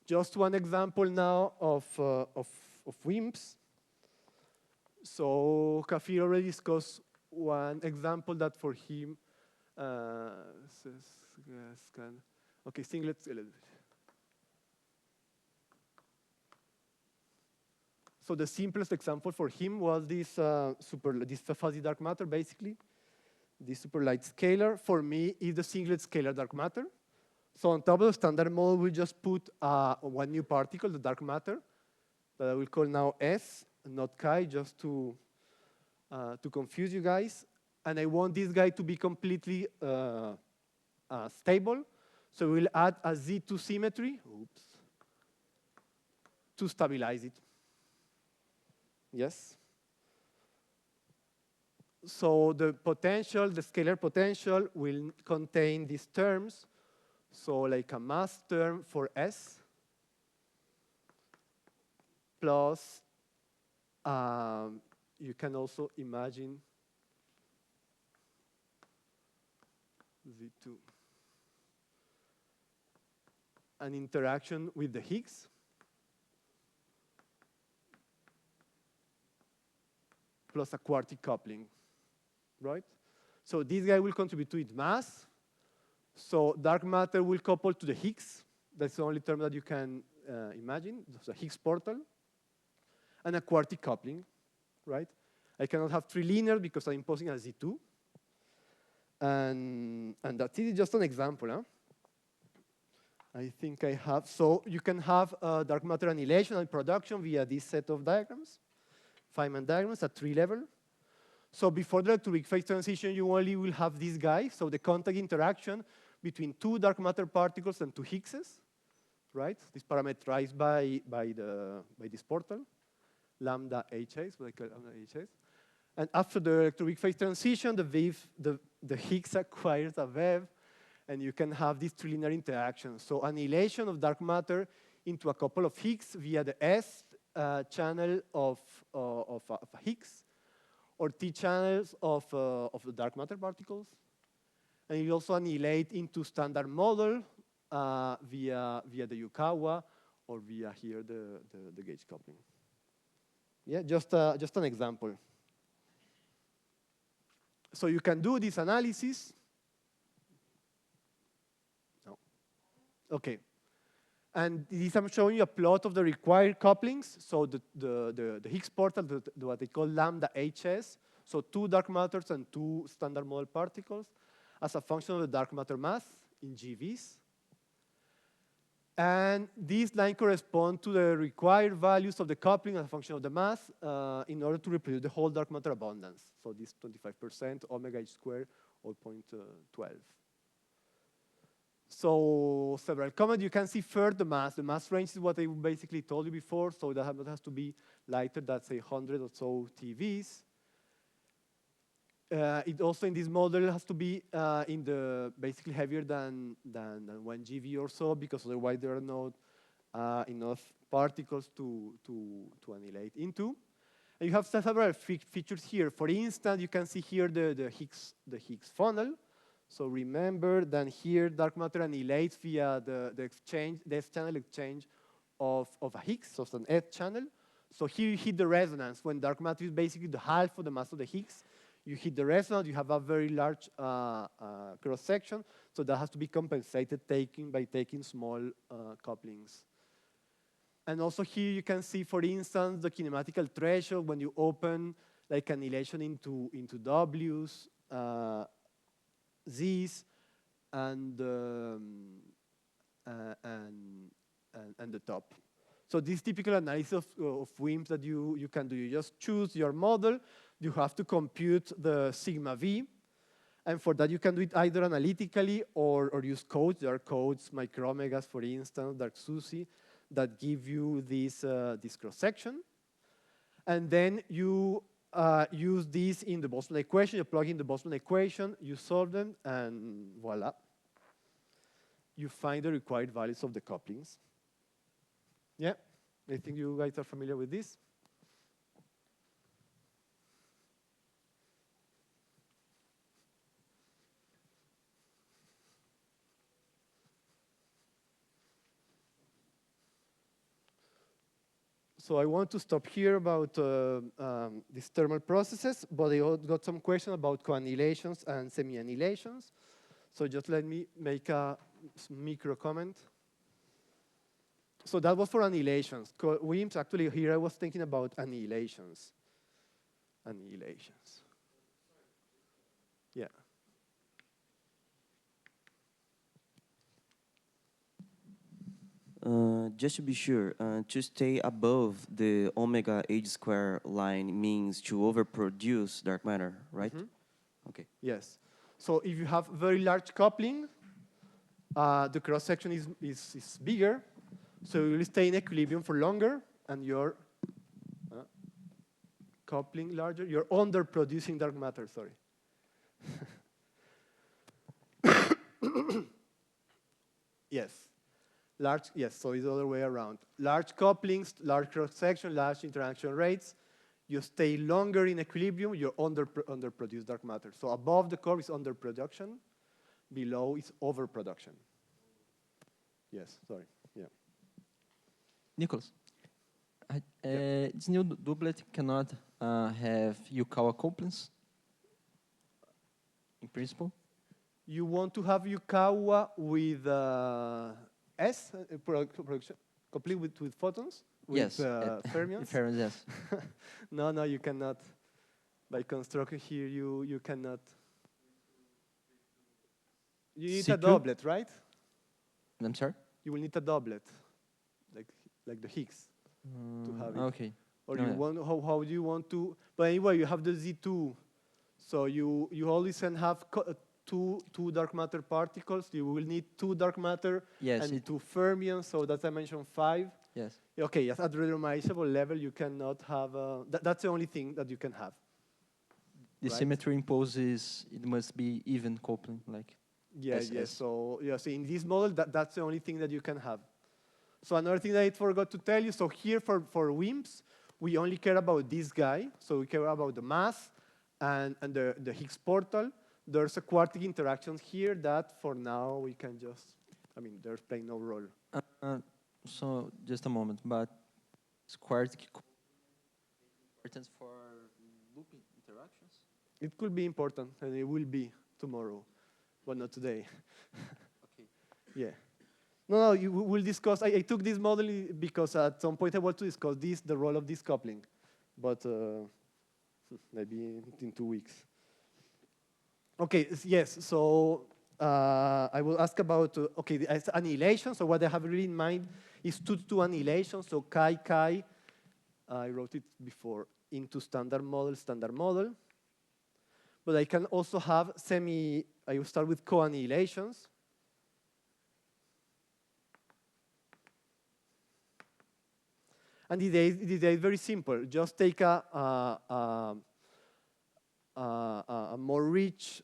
Just one example now of WIMPs. So Kafir already discussed one example that for him okay, singlets. So the simplest example for him was this this fuzzy dark matter, basically. This super light scalar. For me, is the singlet scalar dark matter. So on top of the standard model, we just put one new particle, the dark matter, that I will call now S, not chi, just to confuse you guys. And I want this guy to be completely stable. So we'll add a Z2 symmetry, to stabilize it. Yes? So the potential, the scalar potential will contain these terms. So like a mass term for S plus, you can also imagine Z2, an interaction with the Higgs plus a quartic coupling, right? So this guy will contribute to its mass. So dark matter will couple to the Higgs. That's the only term that you can imagine. It's a Higgs portal. And a quartic coupling, right? I cannot have three linear because I'm imposing a Z2. And that is just an example. Huh? I think I have. So you can have dark matter annihilation and production via this set of diagrams, Feynman diagrams at tree level. So before the electroweak phase transition, you only will have this guy. So the contact interaction between two dark matter particles and two Higgses, right? This parameterized by this portal, lambda HS, what I call lambda HS. And after the electroweak phase transition, the Higgs acquires a wave, and you can have these trilinear interactions. So annihilation of dark matter into a couple of Higgs via the S channel of a Higgs, or T channels of the dark matter particles. And you also annihilate into standard model via the Yukawa, or via here the gauge coupling. Yeah, just an example. So you can do this analysis. No. Okay. And this I'm showing you a plot of the required couplings. So the Higgs portal, what they call lambda HS. So two dark matters and two standard model particles as a function of the dark matter mass in GeVs. And this line corresponds to the required values of the coupling as a function of the mass in order to reproduce the whole dark matter abundance. So this 25% omega h squared or 0.12. So several comments. You can see first the mass. The mass range is what I basically told you before. So that has to be lighter than, say, 100 or so TeVs. It also in this model has to be basically heavier than 1 GeV or so, because otherwise there are not enough particles to annihilate into. And you have several features here. For instance, you can see here the Higgs funnel. So remember that here dark matter annihilates via the S-channel exchange of a Higgs, so it's an S channel. So here you hit the resonance when dark matter is basically the half of the mass of the Higgs. You hit the resonance, you have a very large cross section, so that has to be compensated by taking small couplings. And also here you can see, for instance, the kinematical threshold when you open like annihilation into W's, Z's, and the top. So this typical analysis of WIMPs that you can do. You just choose your model. You have to compute the sigma V. And for that, you can do it either analytically or use codes. There are codes, micro-omegas, for instance, dark SUSY, that give you this cross-section. And then you use this in the Boltzmann equation. You plug in the Boltzmann equation, you solve them, and voila. You find the required values of the couplings. Yeah, I think you guys are familiar with this. So I want to stop here about these thermal processes, but I got some questions about co-annihilations and semi-annihilations. So just let me make a micro comment. So that was for annihilations. WIMPs, actually, here I was thinking about annihilations. Annihilations. Yeah. Just to be sure, to stay above the omega h square line means to overproduce dark matter, right? Mm-hmm. Okay. Yes. So if you have very large coupling, the cross section is bigger, so you will stay in equilibrium for longer, and your coupling larger, you're underproducing dark matter, sorry. Yes. Yes, so it's the other way around. Large couplings, large cross-section, large interaction rates. You stay longer in equilibrium, you underproduce dark matter. So above the curve is underproduction, below is overproduction. Yes, sorry, yeah. Nicholas, this new doublet cannot have Yukawa couplings, in principle? You want to have Yukawa with production, complete with photons? Yes. With fermions? Fermions, yes. No, you cannot. By construction here, you cannot. You need a CQ? doublet, right? I'm sorry? You will need a doublet, like the Higgs, to have it. Okay. Or No, you yeah. want, how do you want to? But anyway, you have the Z2, so you always can have two dark matter particles. You will need two dark matter Yes, and two fermions. So that's dimension 5. yes. Okay, yes, at renormalizable level, you cannot have. That's the only thing that you can have. The Right. symmetry imposes it must be even coupling, like. Yes. SS. So in this model, that's the only thing that you can have. So another thing that I forgot to tell you. So here for WIMPs, we only care about this guy. So we care about the mass and the Higgs portal. There's a quartic interaction here that for now we can just. I mean, there's playing no role. So just a moment, but squared importance for looping interactions? It could be important, and it will be tomorrow, but not today. Okay. Yeah. No, we'll discuss. I took this model because at some point I want to discuss the role of this coupling, but maybe in 2 weeks. Okay, yes, so I will ask about, annihilation. So what I have really in mind is two annihilation. So chi, I wrote it before, into standard model. But I can also have I will start with co-annihilations. And the idea is very simple. Just take a more rich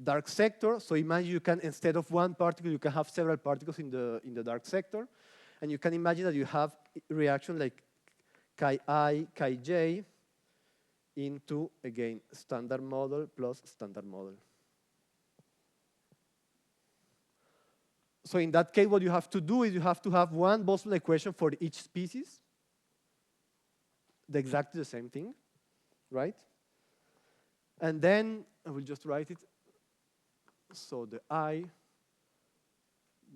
dark sector. So imagine you can, instead of one particle, you can have several particles in the dark sector. And you can imagine that you have reaction like chi-I, chi-J into, again, standard model plus standard model. So in that case, what you have to do is you have to have one Boltzmann equation for each species. Exactly the same thing, right? And then I will just write it. So the I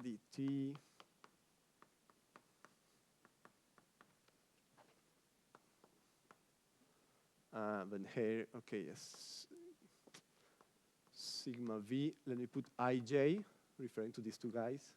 dt then here, okay, yes. Sigma V, let me put ij, referring to these two guys.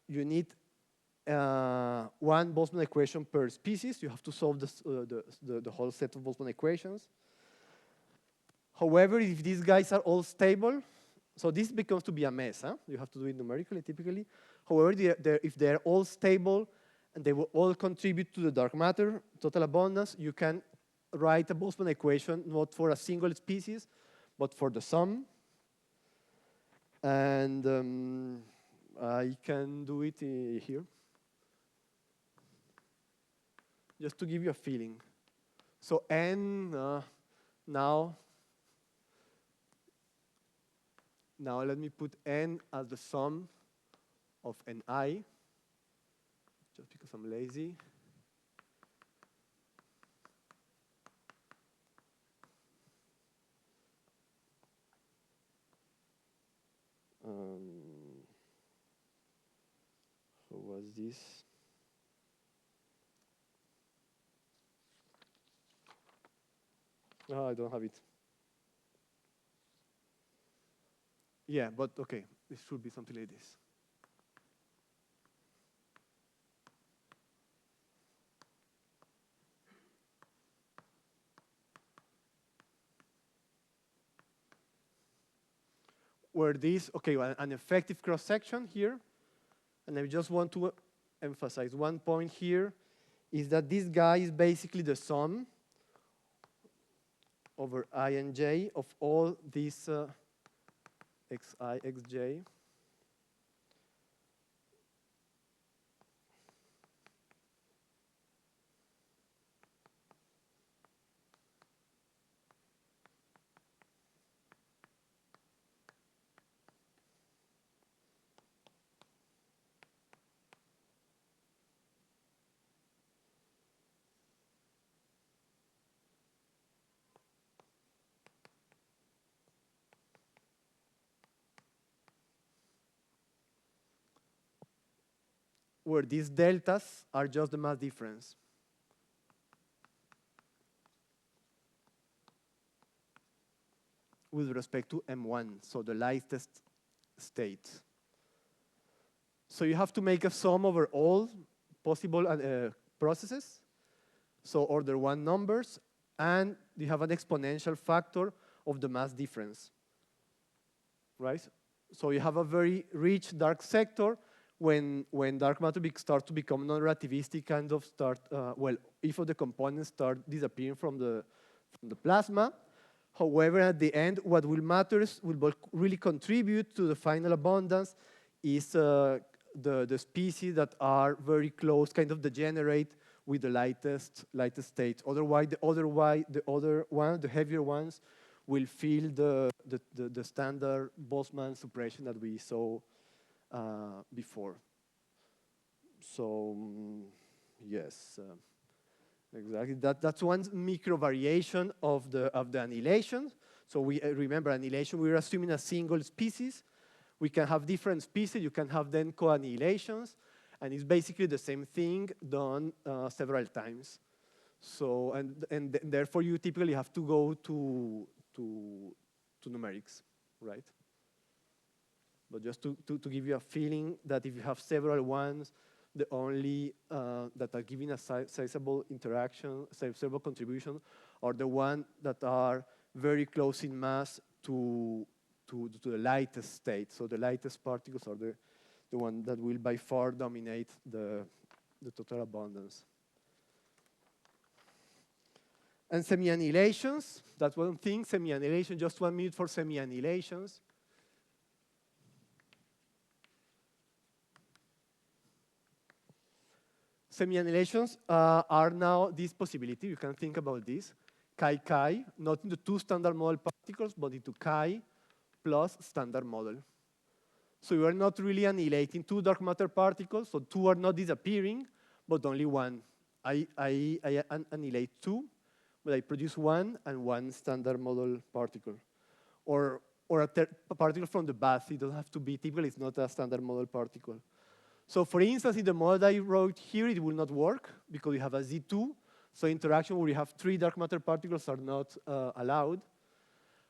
You need one Boltzmann equation per species. You have to solve the whole set of Boltzmann equations. However, if these guys are all stable, so this becomes to be a mess. Huh? You have to do it numerically, typically. However, if they're all stable and they will all contribute to the dark matter total abundance, you can write a Boltzmann equation not for a single species, but for the sum. And I can do it here, just to give you a feeling. So n now let me put n as the sum of ni, just because I'm lazy. So what's this? Oh, I don't have it. Yeah, but okay, this should be something like this. where this, okay, well, an effective cross-section here, and I just want to emphasize one point here, is that this guy is basically the sum over I and j of all these xi, xj, where these deltas are just the mass difference. With respect to M1, so the lightest state. So you have to make a sum over all possible processes, so order 1 numbers, and you have an exponential factor of the mass difference, right? So you have a very rich dark sector when dark matter starts to become non-relativistic, kind of well, if all the components start disappearing from the plasma. However, at the end, what will matter, will really contribute to the final abundance is the species that are very close, kind of degenerate with the lightest state. Otherwise, the heavier ones, will feel the standard Boltzmann suppression that we saw before. So, yes. Exactly. That's one micro variation of the annihilation. So we remember annihilation. We're assuming a single species. We can have different species. You can have then co-annihilations, and it's basically the same thing done several times. So and therefore you typically have to go to numerics, right? But just to give you a feeling that if you have several ones, the only that are giving a sizable interaction, sizable contribution, are the ones that are very close in mass to the lightest state. So the lightest particles are the one that will by far dominate the total abundance. And semi-annihilations, that's one thing, semi-annihilation, just 1 minute for semi-annihilations. Semi-annihilations are now this possibility. You can think about this. Chi-chi, not into 2 standard model particles, but into chi plus standard model. So you are not really annihilating 2 dark matter particles, so 2 are not disappearing, but only 1. I annihilate 2, but I produce 1 and 1 standard model particle. Or a particle from the bath. It doesn't have to be, typically it's not a standard model particle. So for instance, in the model I wrote here, it will not work because you have a Z2. So interaction where you have 3 dark matter particles are not allowed.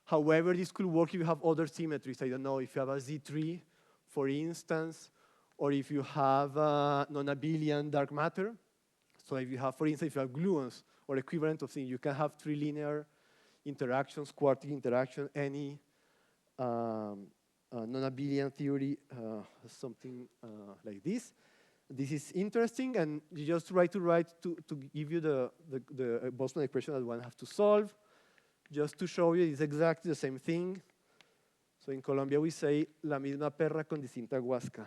However, this could work if you have other symmetries. I don't know, if you have a Z3, for instance, or if you have non-abelian dark matter. So if you have, for instance, if you have gluons or equivalent of things, you can have 3 linear interactions, quartic interaction, any non-abelian theory, something like this. This is interesting, and you just try to give you the Boltzmann equation that one has to solve. Just to show you, it's exactly the same thing. So in Colombia we say, la misma perra con distinta guasca.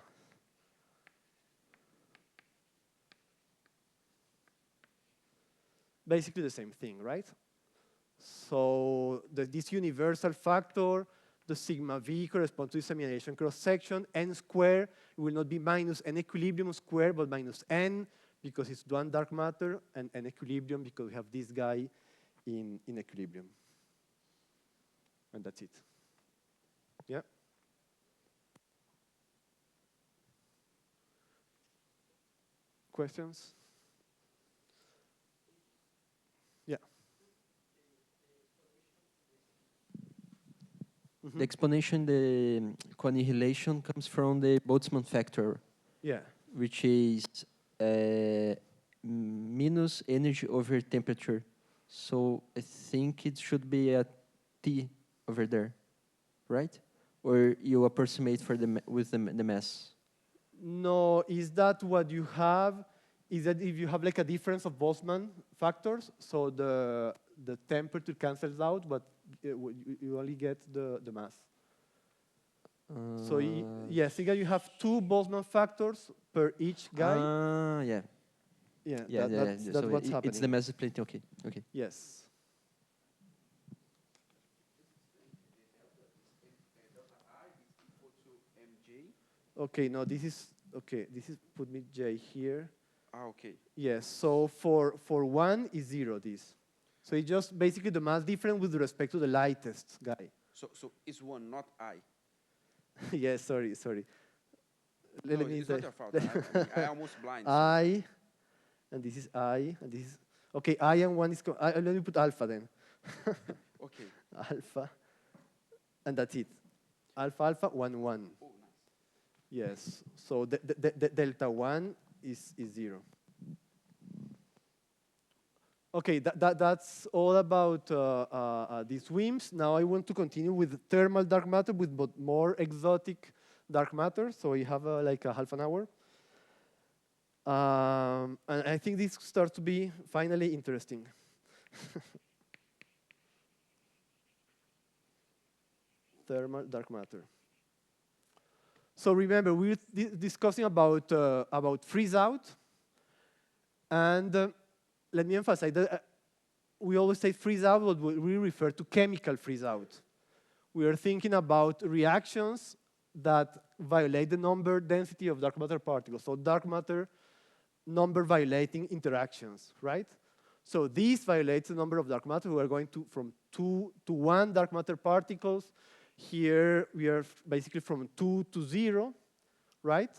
Basically the same thing, right? So this universal factor, the sigma v corresponds to the semi-annihilation cross-section. N squared will not be minus n equilibrium squared, but minus n, because it's 1 dark matter, and n equilibrium because we have this guy in equilibrium. And that's it. Yeah? Questions? Yeah. The explanation, the co-annihilation comes from the Boltzmann factor. Yeah. Which is minus energy over temperature. So I think it should be a T over there, right? or you approximate for with the mass? No, is that what you have? Is that if you have like a difference of Boltzmann factors, so the temperature cancels out, but you only get the mass. So yes, again, you have 2 Boltzmann factors per each guy. Yeah. Yeah, Yeah, that's so what's happening. it's the mass split. Okay, okay. Yes. Okay, no, this is okay. This is put me J here. Ah, okay. Yes. So for 1 is 0. This. So it's just basically the mass difference with respect to the lightest guy. So it's 1, not I. Yes. Sorry. No, Let me it's not say- your fault. I almost blind. so- I, and this is I, and this is okay. I and 1 is. Let me put alpha then. Okay. Alpha, and that's it. Alpha 1 1. Oh, nice. Yes. So the delta 1 is 0. Okay, that's all about these WIMPs. Now I want to continue with thermal dark matter with more exotic dark matter. So we have like a half an hour. And I think this starts to be finally interesting. Thermal dark matter. So remember, we're discussing about freeze out, and let me emphasize that we always say freeze out, but we refer to chemical freeze out. We are thinking about reactions that violate the number density of dark matter particles. So dark matter number violating interactions, right? So this violates the number of dark matter. We are going from 2 to 1 dark matter particles. Here we are basically from 2 to 0, right?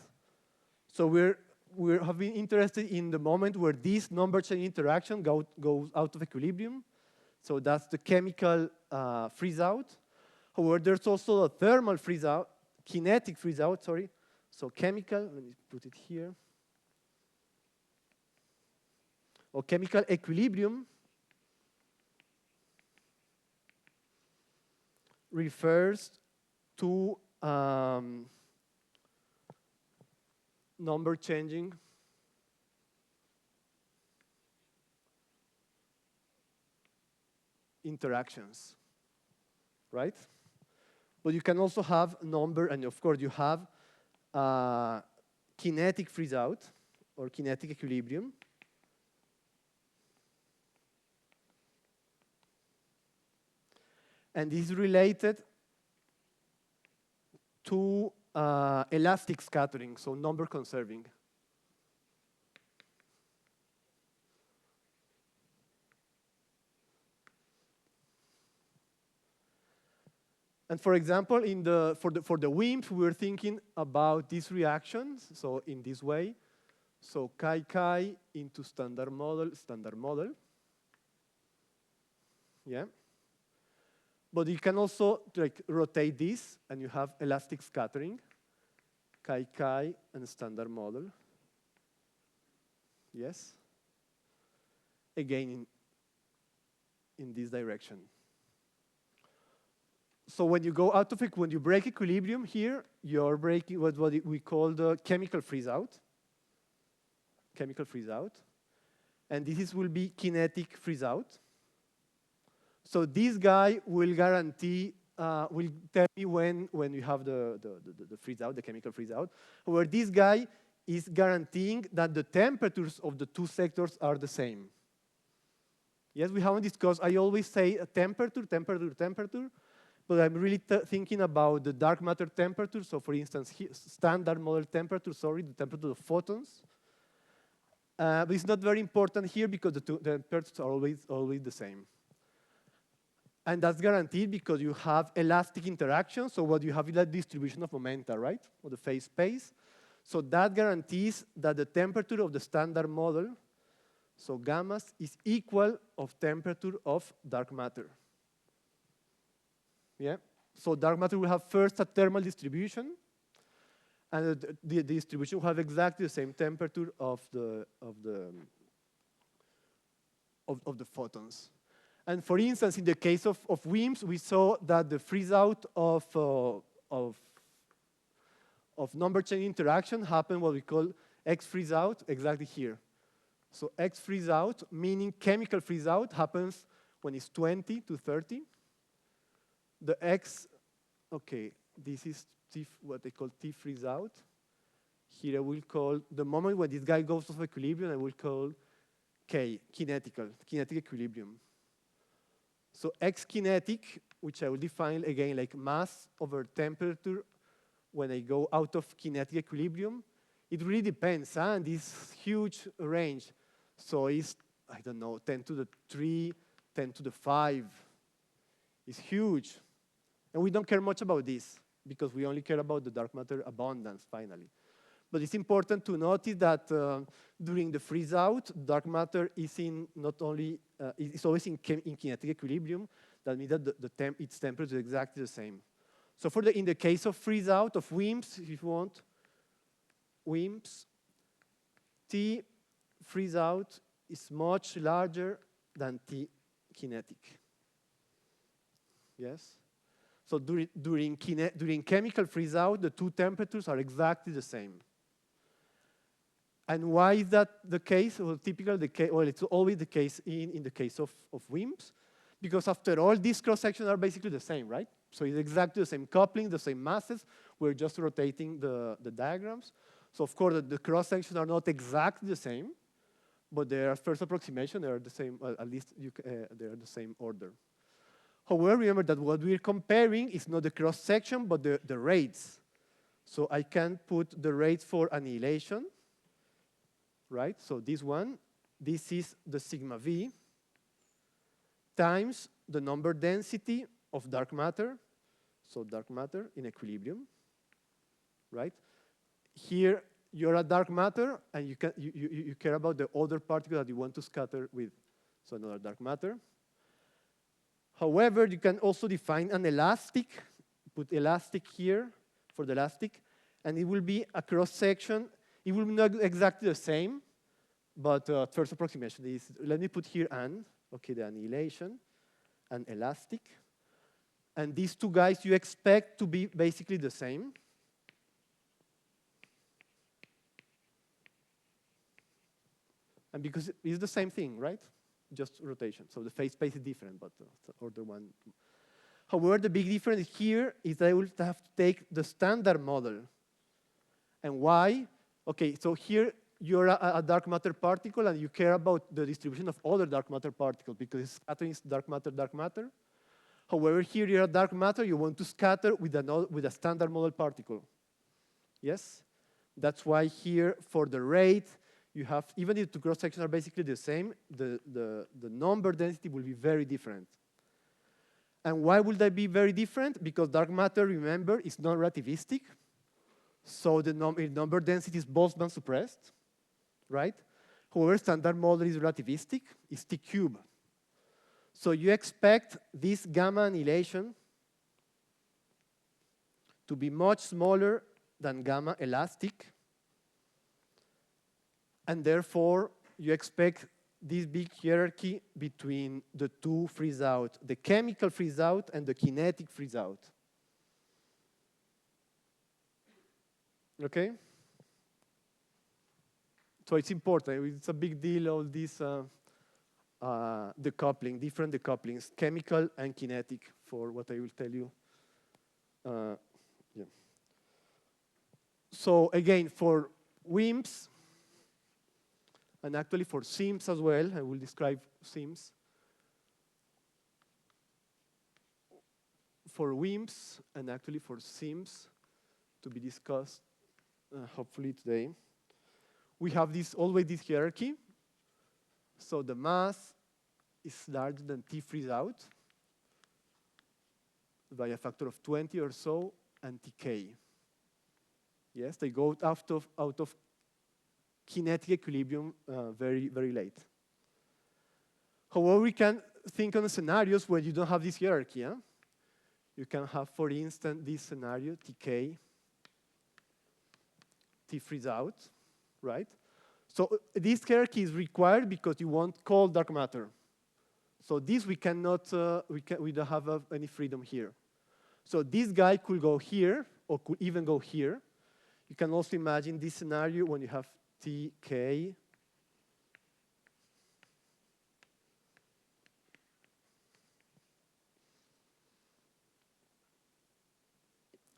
So we have been interested in the moment where this number chain interaction goes out of equilibrium. So that's the chemical freeze out. However, there's also a thermal freeze out, kinetic freeze out, sorry. So chemical, let me put it here. Or chemical equilibrium refers to number changing interactions, right? But you can also have number, and of course you have kinetic freeze out or kinetic equilibrium. And this is related to elastic scattering, so number conserving. And for example, for the WIMP, we were thinking about these reactions, so in this way. So chi into standard model. Yeah. But you can also like rotate this, and you have elastic scattering, chi and standard model. Yes. Again, in this direction. So when you go out of it, when you break equilibrium here, you're breaking what we call the chemical freeze out. Chemical freeze out. And this will be kinetic freeze out. So this guy will guarantee, will tell me when you have the freeze out, the chemical freeze out. Where this guy is guaranteeing that the temperatures of the 2 sectors are the same. Yes, we haven't discussed, I always say temperature, but I'm really thinking about the dark matter temperature. So for instance, here, standard model temperature, sorry, the temperature of photons. But it's not very important here because the temperatures are always the same. And that's guaranteed because you have elastic interaction. So what you have is that distribution of momenta, right? Or the phase space. So that guarantees that the temperature of the standard model, so gammas, is equal of temperature of dark matter. Yeah. So dark matter will have first a thermal distribution, and the distribution will have exactly the same temperature of the photons. And for instance, in the case of WIMPs, we saw that the freeze out of number chain interaction happen what we call X freeze out exactly here. So X freeze out, meaning chemical freeze out, happens when it's 20 to 30. The X, okay, this is T, what they call T freeze out. Here I will call, the moment when this guy goes off equilibrium, I will call K, kinetic equilibrium. So X kinetic, which I will define again like mass over temperature when I go out of kinetic equilibrium, it really depends on this huge range. So it's, I don't know, 10 to the 3, 10 to the 5. It's huge. And we don't care much about this because we only care about the dark matter abundance finally. But it's important to notice that during the freeze out, dark matter is in not only, it's always in kinetic equilibrium. That means that its temperature is exactly the same. So for in the case of freeze out of WIMPs, if you want, WIMPs, T freeze out is much larger than T kinetic. Yes? So during chemical freeze out, the two temperatures are exactly the same. And why is that the case? Well, typically well, it's always the case in the case of WIMPs, because after all, these cross sections are basically the same, right? So it's exactly the same coupling, the same masses. We're just rotating the diagrams. So of course, the cross sections are not exactly the same, but their first approximation, they are the same. At least they are the same order. However, remember that what we're comparing is not the cross section, but the rates. So I can put the rates for annihilation. Right? So this one, this is the sigma V times the number density of dark matter. So dark matter in equilibrium, right? Here you're at dark matter and you care about the other particle that you want to scatter with. So another dark matter. However, you can also define an elastic, put elastic here for the elastic, and it will be a cross section. It will be not exactly the same, but first approximation is, let me put here okay, the annihilation, and elastic. And these two guys you expect to be basically the same. And because it's the same thing, right? Just rotation. So the phase space is different, but order one. However, the big difference here is that I will have to take the standard model. And why? Okay, so here you're a dark matter particle and you care about the distribution of other dark matter particles because scattering is dark matter, dark matter. However, here you're a dark matter, you want to scatter with a standard model particle. Yes? That's why here for the rate, you have, even if the cross sections are basically the same, the number density will be very different. And why will that be very different? Because dark matter, remember, is non-relativistic. So the number density is Boltzmann suppressed, right? However, standard model is relativistic, it's T cube. So you expect this gamma annihilation to be much smaller than gamma elastic, and therefore you expect this big hierarchy between the two freeze out, the chemical freeze out and the kinetic freeze out. Okay? So it's important, it's a big deal, all this decoupling, different decouplings, chemical and kinetic, for what I will tell you. Yeah. So again, for WIMPs, and actually for SIMS as well, I will describe SIMS. For WIMPs, and actually for SIMS, to be discussed hopefully today, we have always this hierarchy. So the mass is larger than T freeze out by a factor of 20 or so, and Tk. Yes, they go out of kinetic equilibrium very, very late. However, we can think on scenarios where you don't have this hierarchy. Huh? You can have, for instance, this scenario, Tk, T freeze out, right? So this hierarchy is required because you want cold dark matter. So this we cannot, we don't have any freedom here. So this guy could go here, or could even go here. You can also imagine this scenario when you have TK.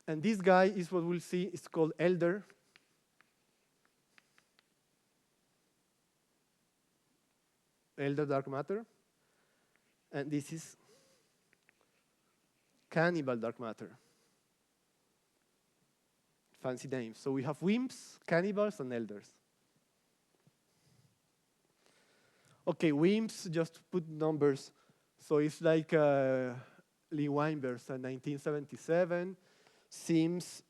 And this guy is what we'll see, it's called elder. Elder dark matter. And this is cannibal dark matter. Fancy names. So we have WIMPs, cannibals, and elders. Okay, WIMPs, just to put numbers. So it's like Lee Weinberg's 1977. Sims,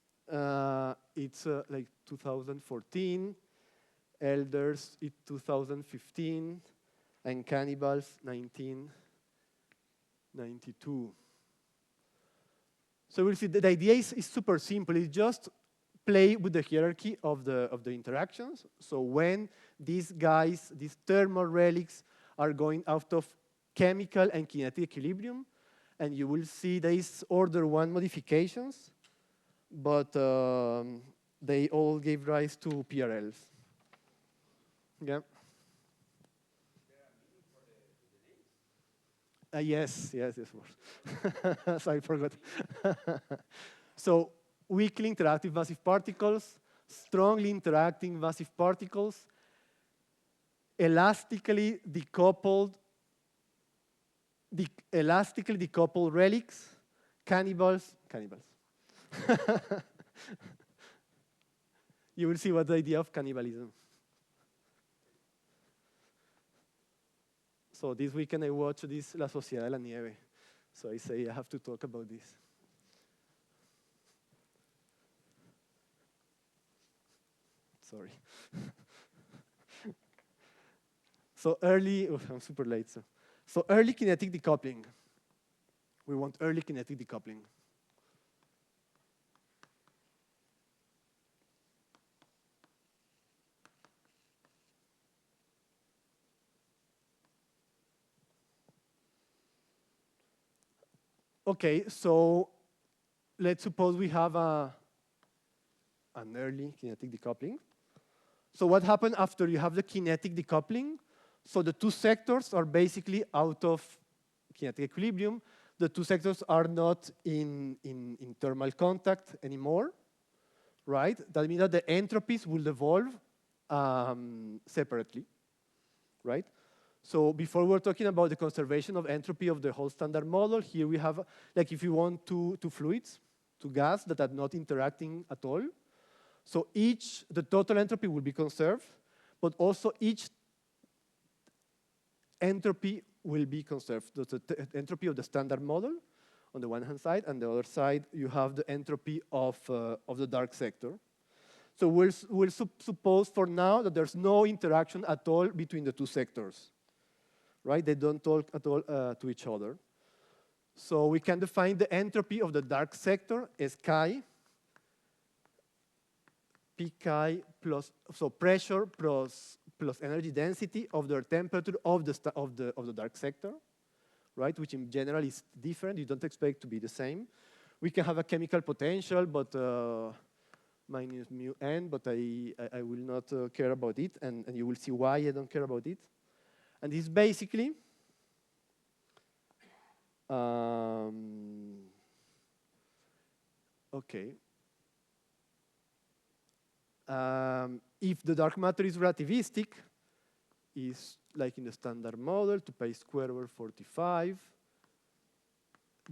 it's like 2014. Elders, it's 2015. And cannibals, 1992. So we'll see the idea is super simple. It's just play with the hierarchy of the interactions. So when these guys, these thermal relics, are going out of chemical and kinetic equilibrium, and you will see these order 1 modifications, but they all gave rise to PRLs. Yeah. Yes, of course. So I forgot. So weakly interactive massive particles, strongly interacting massive particles, elastically decoupled relics, cannibals. You will see what the idea of cannibalism. So this weekend I watched this La Sociedad de la Nieve. So I say I have to talk about this. Sorry. So early, I'm super late. So early kinetic decoupling. We want early kinetic decoupling. Okay, so let's suppose we have an early kinetic decoupling. So what happened after you have the kinetic decoupling? So the two sectors are basically out of kinetic equilibrium. The two sectors are not in thermal contact anymore, right? That means that the entropies will evolve separately, right? So before we were talking about the conservation of entropy of the whole standard model, here we have, like if you want two fluids, two gas that are not interacting at all. So the total entropy will be conserved, but also each entropy will be conserved. The entropy of the standard model on the one hand side, and the other side you have the entropy of the dark sector. So we'll suppose for now that there's no interaction at all between the two sectors. Right? They don't talk at all to each other. So we can define the entropy of the dark sector as chi, P chi plus, so pressure plus energy density of the temperature of the dark sector, right? Which in general is different. You don't expect to be the same. We can have a chemical potential, but minus mu n, but I will not care about it, and you will see why I don't care about it. And this basically okay. If the dark matter is relativistic, is like in the standard model, 2 pi squared over 45,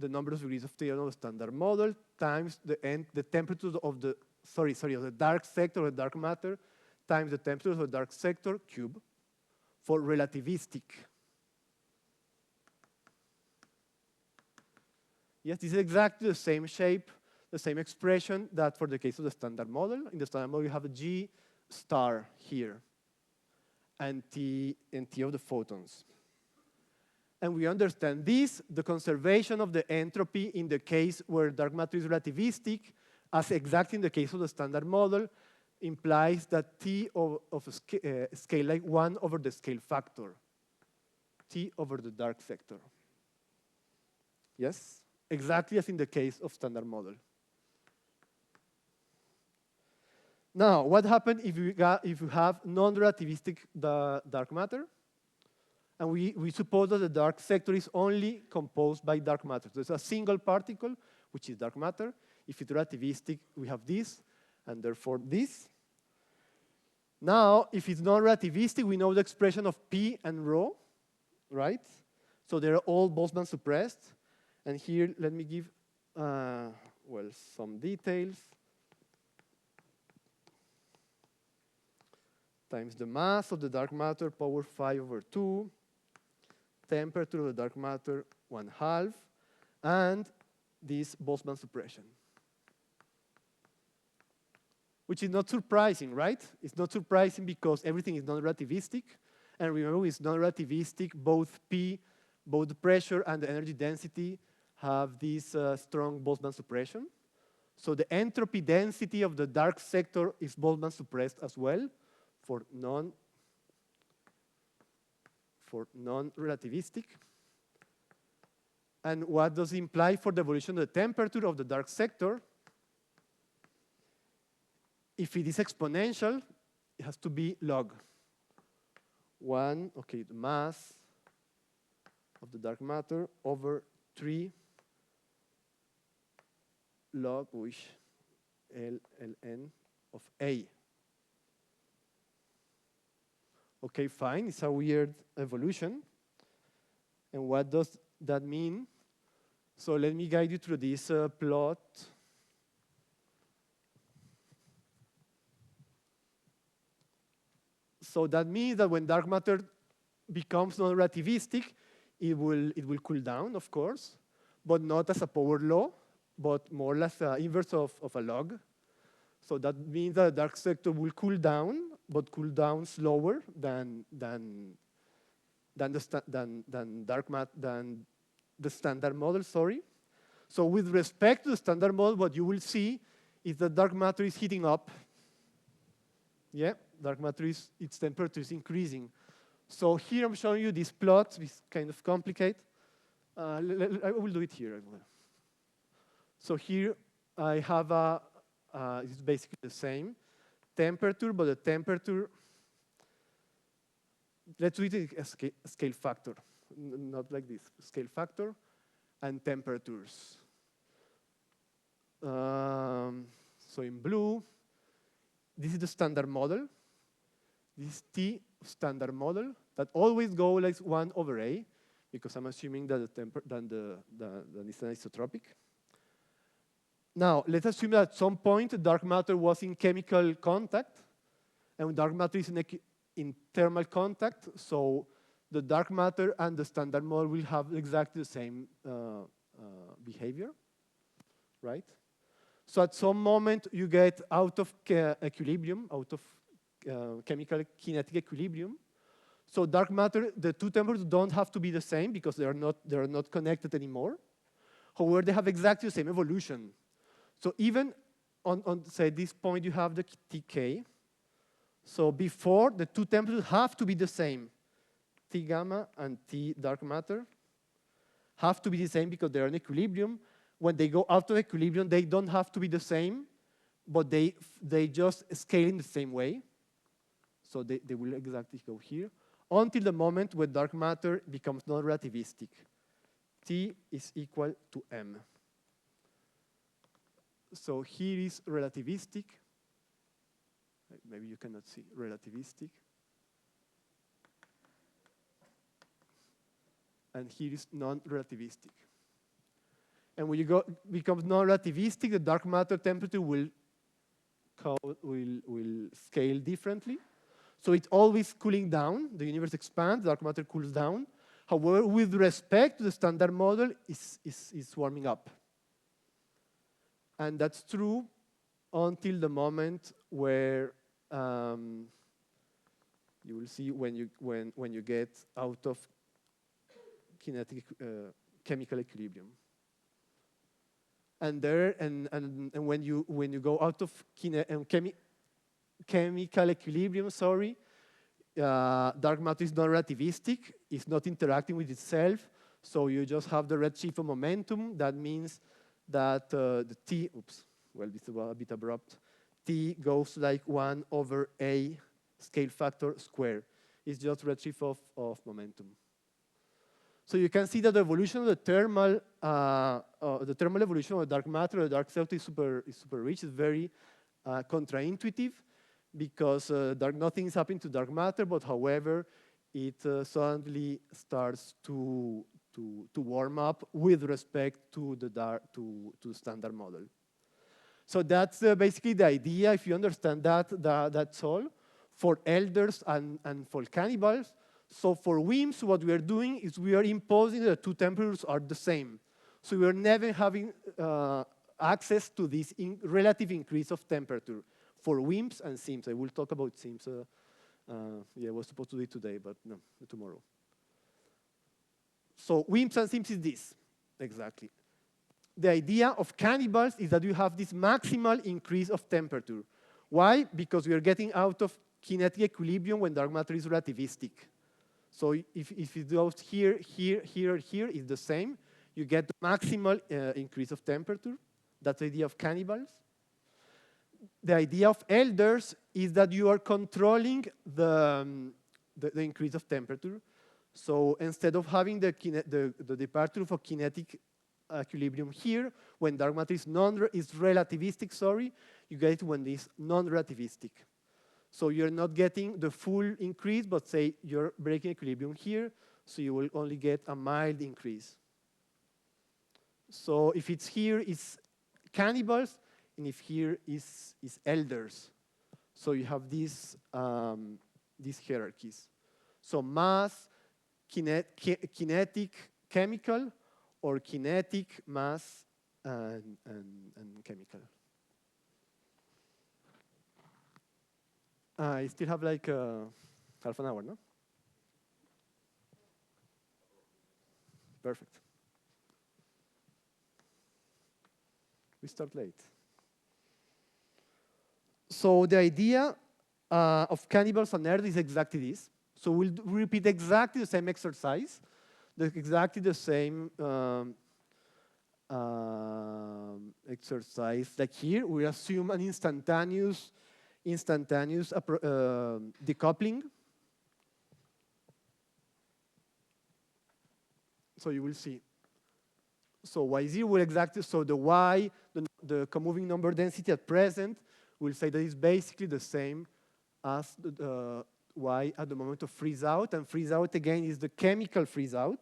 the number of degrees of freedom of the standard model times the temperature of the of the dark sector of the dark matter times the temperature of the dark sector cube for relativistic. Yes, this is exactly the same shape, the same expression that for the case of the standard model. In the standard model, you have a G star here and T of the photons. And we understand this, the conservation of the entropy in the case where dark matter is relativistic, as exactly in the case of the standard model, implies that T of a scale like 1 over the scale factor, T over the dark sector. Yes? Exactly as in the case of standard model. Now, what happens if you have non-relativistic dark matter? And we suppose that the dark sector is only composed by dark matter. There's a single particle, which is dark matter. If it's relativistic, we have this, and therefore this. Now, if it's non-relativistic, we know the expression of P and rho, right? So they're all Boltzmann suppressed. And here, let me give, well, some details. Times the mass of the dark matter, power 5/2, temperature of the dark matter, 1/2, and this Boltzmann suppression. Which is not surprising, right? It's not surprising because everything is non-relativistic. And remember, it's non-relativistic, both the pressure and the energy density have this strong Boltzmann suppression. So the entropy density of the dark sector is Boltzmann suppressed as well for non-relativistic. And what does it imply for the evolution of the temperature of the dark sector? If it is exponential, it has to be log 1, okay, the mass of the dark matter over 3 log ln of A. Okay, fine, it's a weird evolution. And what does that mean? So let me guide you through this plot. So that means that when dark matter becomes non-relativistic, it will cool down, of course, but not as a power law, but more or less the inverse of a log. So that means that the dark sector will cool down, but cool down slower than the standard model. Sorry. So with respect to the standard model, what you will see is that dark matter is heating up. Yeah, dark matter its temperature is increasing. So here I'm showing you this plot. It's kind of complicated. I will do it here as well. So here I have it's basically the same temperature, but the temperature, let's do it a scale factor, not like this, scale factor and temperatures. So in blue, this is the standard model. This is T standard model that always go like 1/A, because I'm assuming that the is anisotropic. Now, let's assume that at some point dark matter was in chemical contact, and dark matter is in thermal contact, so the dark matter and the standard model will have exactly the same behavior, right? So at some moment you get out of equilibrium, out of chemical kinetic equilibrium. So dark matter, the two temperatures don't have to be the same because they are not connected anymore. However, they have exactly the same evolution. So even on say this point you have the Tk. So before, the two temperatures have to be the same. T gamma and T dark matter have to be the same because they're in equilibrium. When they go out of equilibrium, they don't have to be the same, but they just scale in the same way. So they will exactly go here until the moment when dark matter becomes non-relativistic. T is equal to M. So here is relativistic. Maybe you cannot see relativistic. And here is non-relativistic. And when you becomes non-relativistic, the dark matter temperature will scale differently. So it's always cooling down. The universe expands, dark matter cools down. However, with respect to the standard model, is warming up. And that's true until the moment where you will see when you get out of kinetic chemical equilibrium. And when you go out of chemical equilibrium, sorry, dark matter is non-relativistic. It's not interacting with itself. So you just have the redshift of momentum. That means that the T, oops, well, this is a bit abrupt. T goes like 1 over A scale factor square. It's just redshift of momentum. So you can see that the evolution of the thermal evolution of the dark matter, the dark cell is super rich. It's very contraintuitive because nothing is happening to dark matter, but however, it suddenly starts to warm up with respect to the standard model. So that's basically the idea. If you understand that, that's all for elders and for cannibals. So for WIMPs, what we are doing is we are imposing that the two temperatures are the same. So we are never having access to this relative increase of temperature for WIMPs and SIMs. I will talk about SIMs. Yeah, I was supposed to do it today, but no, tomorrow. So WIMPs and SIMs is this, exactly. The idea of cannibals is that you have this maximal increase of temperature. Why? Because we are getting out of kinetic equilibrium when dark matter is relativistic. So if it goes here, here, here, here, it's the same. You get the maximal increase of temperature. That's the idea of cannibals. The idea of elders is that you are controlling the increase of temperature. So instead of having the departure of a kinetic equilibrium here, when dark matter is relativistic, sorry, you get it when it's non-relativistic. So you're not getting the full increase, but say you're breaking equilibrium here, so you will only get a mild increase. So if it's here, it's cannibals, and if here is elders. So you have these hierarchies. So mass, kinetic, chemical, or kinetic, mass, and chemical. I still have like half an hour, no? Perfect. We start late. So the idea of cannibals on Earth is exactly this. So we'll repeat exactly the same exercise, exactly the same exercise. Like here, we assume an instantaneous decoupling. So you will see. So Y0 will exactly, so the Y, the comoving number density at present, we'll say that it's basically the same as the Y at the moment of freeze out. And freeze out again is the chemical freeze out.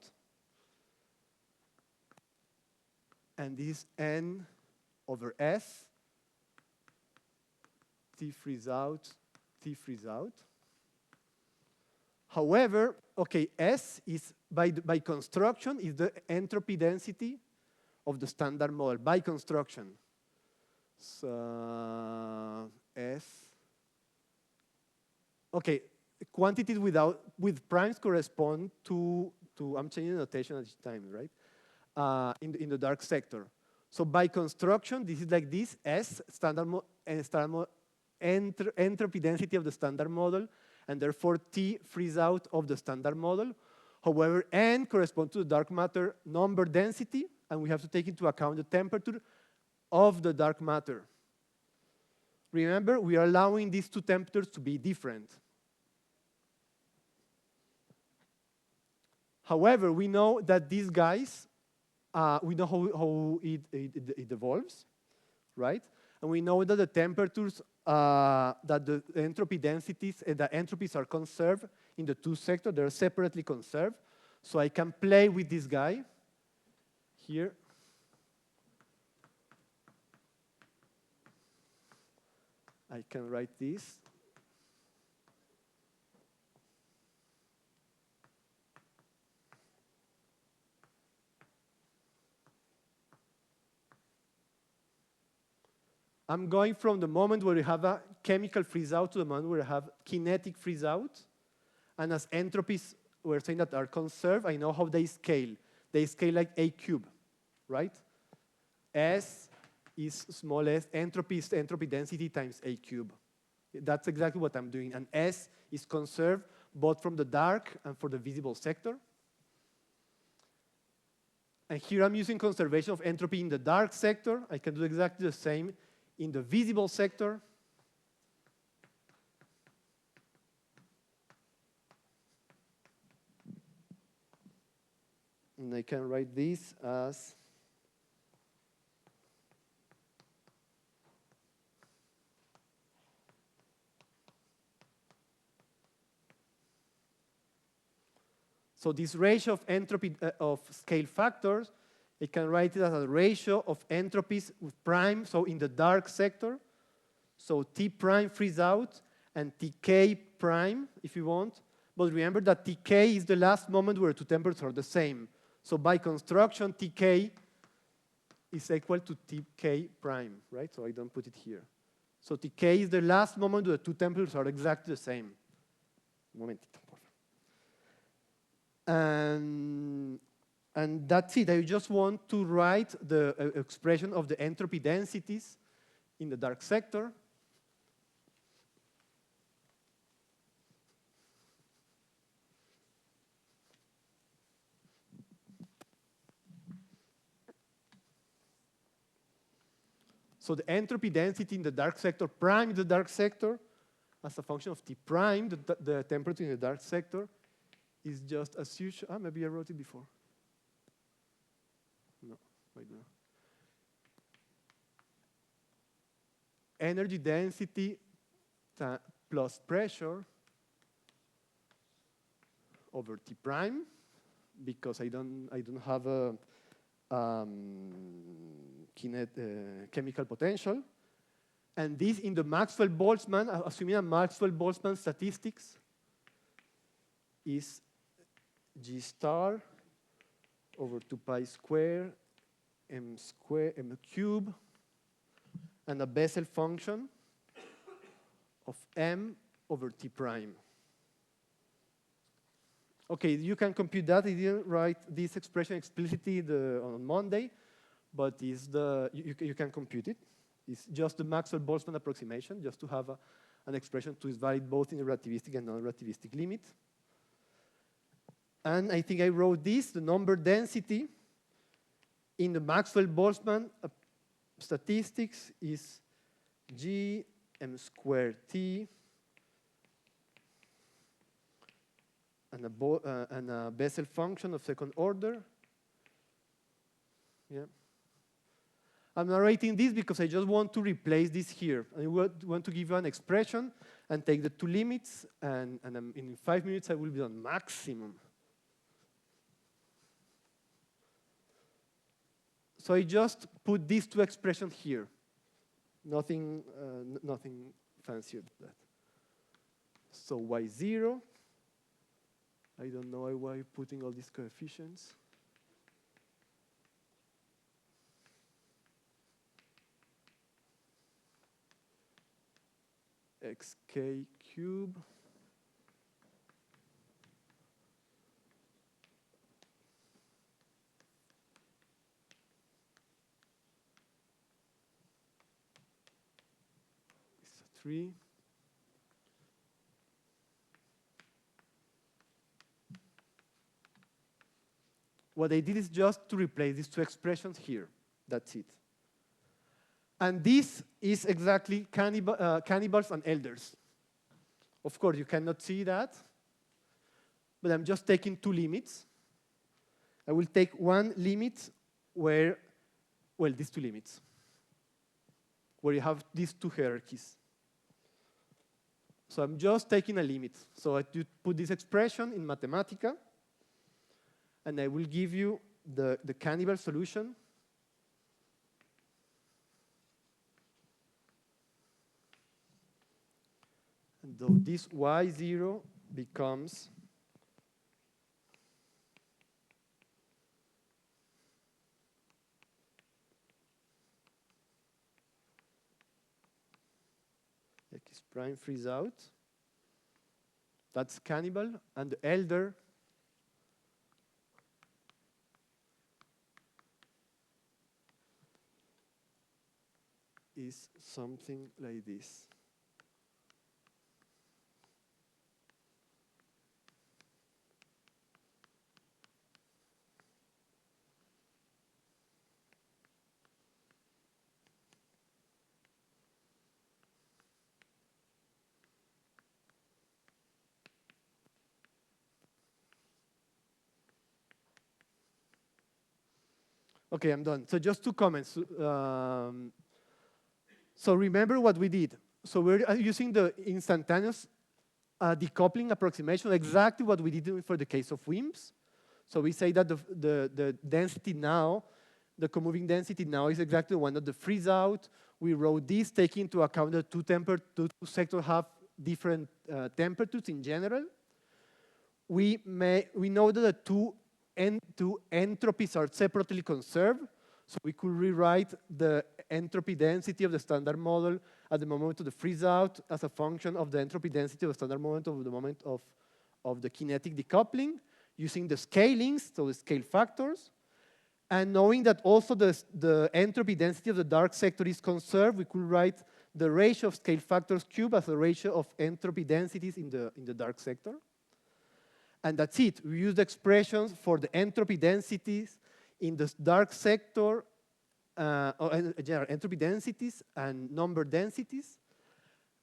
And this N over S, T freeze out, T freeze out. However, okay, S is by construction is the entropy density of the standard model by construction. So S. Okay, quantities with primes correspond to I'm changing the notation at each time, right? In the dark sector. So by construction, this is like this S entropy density of the standard model, and therefore T freeze out of the standard model. However, N corresponds to the dark matter number density, and we have to take into account the temperature of the dark matter. Remember, we are allowing these two temperatures to be different. However, we know that these guys, we know how it evolves, right? And we know that the temperatures, that the entropy densities and the entropies are conserved in the two sectors. They're separately conserved. So I can play with this guy here. I can write this. I'm going from the moment where you have a chemical freeze out to the moment where you have kinetic freeze out. And as entropies, we're saying that are conserved, I know how they scale. They scale like A cube, right? S is small s, entropy is entropy density times A cube. That's exactly what I'm doing. And S is conserved both from the dark and for the visible sector. And here I'm using conservation of entropy in the dark sector. I can do exactly the same in the visible sector. And I can write this as so this ratio of entropy of scale factors, I can write it as a ratio of entropies with prime, so in the dark sector. So T prime freeze out and Tk prime, if you want. But remember that Tk is the last moment where two temperatures are the same. So by construction, Tk is equal to Tk prime, right? So I don't put it here. So Tk is the last moment where two temperatures are exactly the same. Un momentito, por favor. And that's it. I just want to write the expression of the entropy densities in the dark sector. So the entropy density in the dark sector, prime in the dark sector, as a function of T prime, the temperature in the dark sector, is just as usual. Maybe I wrote it before. No, wait, no. Energy density plus pressure over T prime, because I don't have a chemical potential. And this in the Maxwell-Boltzmann, assuming a Maxwell-Boltzmann statistics, is G star over 2 pi square, m cube, and a Bessel function of m over T prime. Okay, you can compute that. I didn't write this expression explicitly on Monday, but you can compute it. It's just the Maxwell-Boltzmann approximation, just to have an expression to is valid both in the relativistic and non-relativistic limit. And I think I wrote this, the number density in the Maxwell-Boltzmann statistics is G m squared T and a Bessel function of second order. Yeah. I'm narrating this because I just want to replace this here. I want to give you an expression and take the two limits, and in 5 minutes I will be on maximum. So I just put these two expressions here. Nothing fancier than that. So y0, I don't know why I'm putting all these coefficients. xk cube is 3. What I did is just to replace these two expressions here. That's it. And this is exactly cannibals and elders. Of course, you cannot see that, but I'm just taking two limits. I will take one limit where, well, these two limits, where you have these two hierarchies. So I'm just taking a limit. So I put this expression in Mathematica, and I will give you the cannibal solution. And though this y0 becomes x prime freeze out, that's cannibal, and the elder is something like this. Okay, I'm done. So just 2 comments. So remember what we did. So we're using the instantaneous decoupling approximation, exactly what we did for the case of WIMPs. So we say that the density now, the comoving density now is exactly the one of the freeze out. We wrote this taking into account that two sectors have different temperatures in general. We know that the two entropies are separately conserved, so we could rewrite the entropy density of the standard model at the moment of the freeze out as a function of the entropy density of the standard moment of the moment of the kinetic decoupling, using the scalings, so the scale factors, and knowing that also the entropy density of the dark sector is conserved, we could write the ratio of scale factors cubed as a ratio of entropy densities in the dark sector. And that's it. We use the expressions for the entropy densities in the dark sector, general entropy densities and number densities.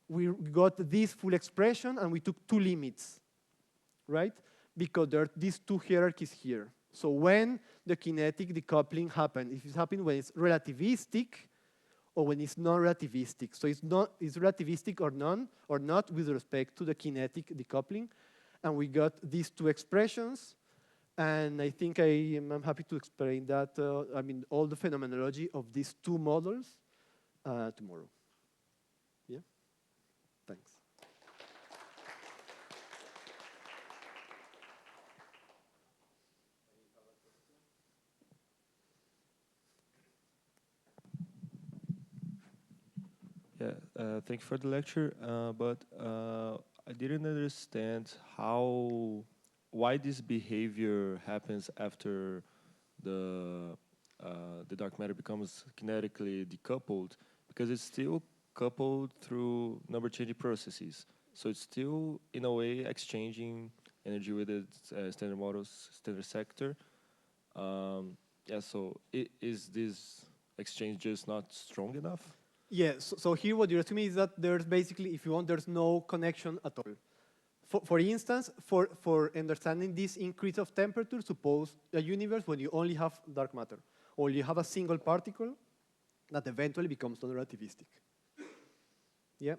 We got this full expression and we took 2 limits, right? Because there are these 2 hierarchies here. So when the kinetic decoupling happens, if it's happening when it's relativistic or when it's non-relativistic. So it's relativistic or not with respect to the kinetic decoupling. And we got these 2 expressions. And I think I'm happy to explain that, I mean, all the phenomenology of these 2 models tomorrow. Yeah? Thanks. Yeah, thank you for the lecture, but I didn't understand why this behavior happens after the dark matter becomes kinetically decoupled, because it's still coupled through number changing processes. So it's still, in a way, exchanging energy with its standard models, standard sector. Yeah, so is this exchange just not strong enough? Yeah, so here what you're assuming is that there's basically, if you want, there's no connection at all. For instance, for understanding this increase of temperature, suppose a universe when you only have dark matter, or you have a single particle that eventually becomes non-relativistic. Yeah?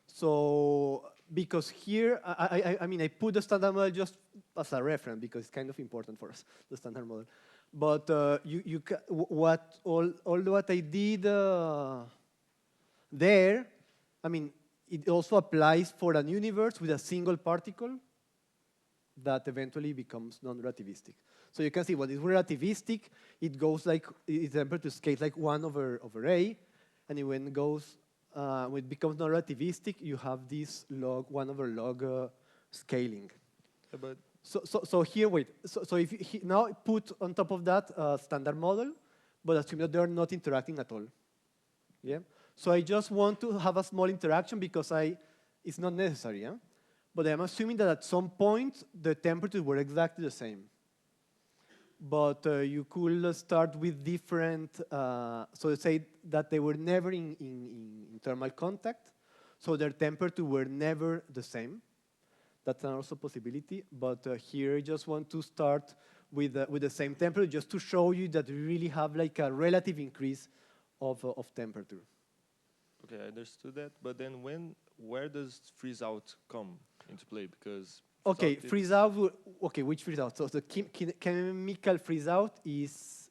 So, because here, I mean, I put the standard model just as a reference because it's kind of important for us, the standard model. But all what I did there, I mean, it also applies for an universe with a single particle that eventually becomes non-relativistic. So you can see when it's relativistic, it goes like, it's able to scale like 1 over A, and when it goes, when it becomes non-relativistic, you have this log, 1 over log scaling. Yeah, but so here, wait, so if you now put on top of that standard model, but assume that they're not interacting at all. Yeah? So I just want to have a small interaction because it's not necessary, yeah? But I'm assuming that at some point, the temperatures were exactly the same. But you could start with different, so let's say that they were never in thermal contact, so their temperatures were never the same. That's also a possibility, but here I just want to start with the same temperature just to show you that we really have like a relative increase of temperature. okay, I understood that. But then where does freeze out come into play? Because okay, freeze out. Okay, which freeze out? So the chemical freeze out is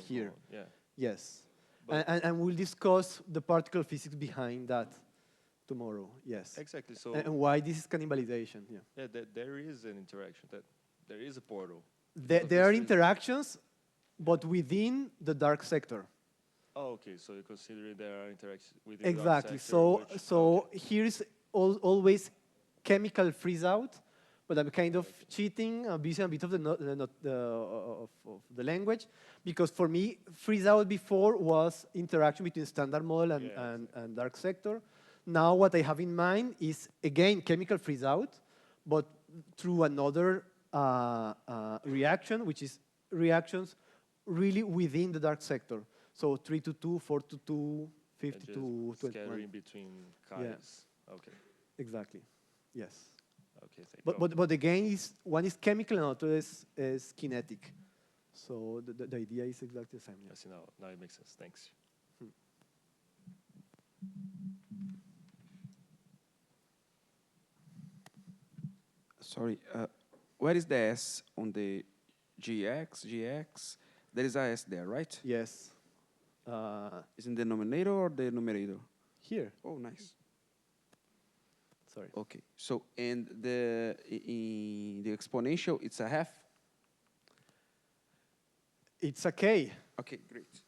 here. Yeah. Yes, and we'll discuss the particle physics behind that tomorrow. Yes. Exactly. So And why this is cannibalization? Yeah. yeah, there is an interaction. That there is a portal. There are interactions, but within the dark sector. Oh, okay. So you consider there are interactions within the dark Exactly. sector, So here is always chemical freeze out, but I'm kind of cheating, using a bit of the language, because for me, freeze out before was interaction between standard model and dark sector. Now what I have in mind is, again, chemical freeze out, but through another reaction, which is reactions really within the dark sector. So 3 to 2, 4 to 2, 50 to 21. Scattering between chi's. Yeah. Okay. Exactly. Yes. Okay. Thank you. But again, one is chemical and other is kinetic. So the idea is exactly the same. I see now it makes sense. Thanks. Sorry, where is the S on the GX? There is a S there, right? Yes. Is in the denominator or the numerator? Here. Oh, nice. Sorry. Okay. So, and in the exponential, it's a half? It's a K. Okay, great.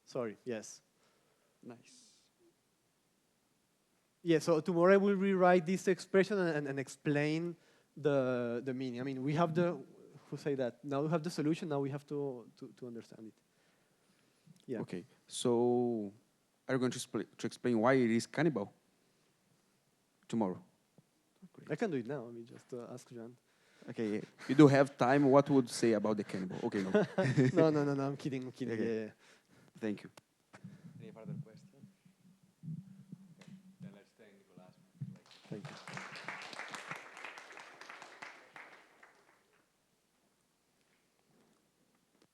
Sorry. Yes. Nice. Yeah, so tomorrow I will rewrite this expression and explain the meaning. I mean, we have who say that? Now we have the solution, now we have to understand it. Yeah. Okay. So, are you going to explain why it is cannibal tomorrow? I can do it now. I mean, just ask Jean. Okay, yeah. You do have time. What would you say about the cannibal? Okay, no. No, I'm kidding. Okay. Yeah. Thank you. Any further question? Then let's thank Nicolás. Thank you.